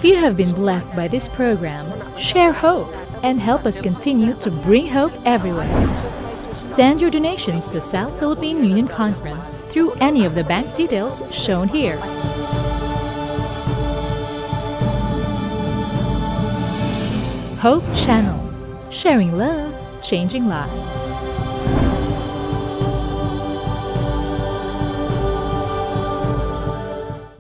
If you have been blessed by this program, share hope and help us continue to bring hope everywhere. Send your donations to South Philippine Union Conference through any of the bank details shown here. Hope Channel, sharing love, changing lives.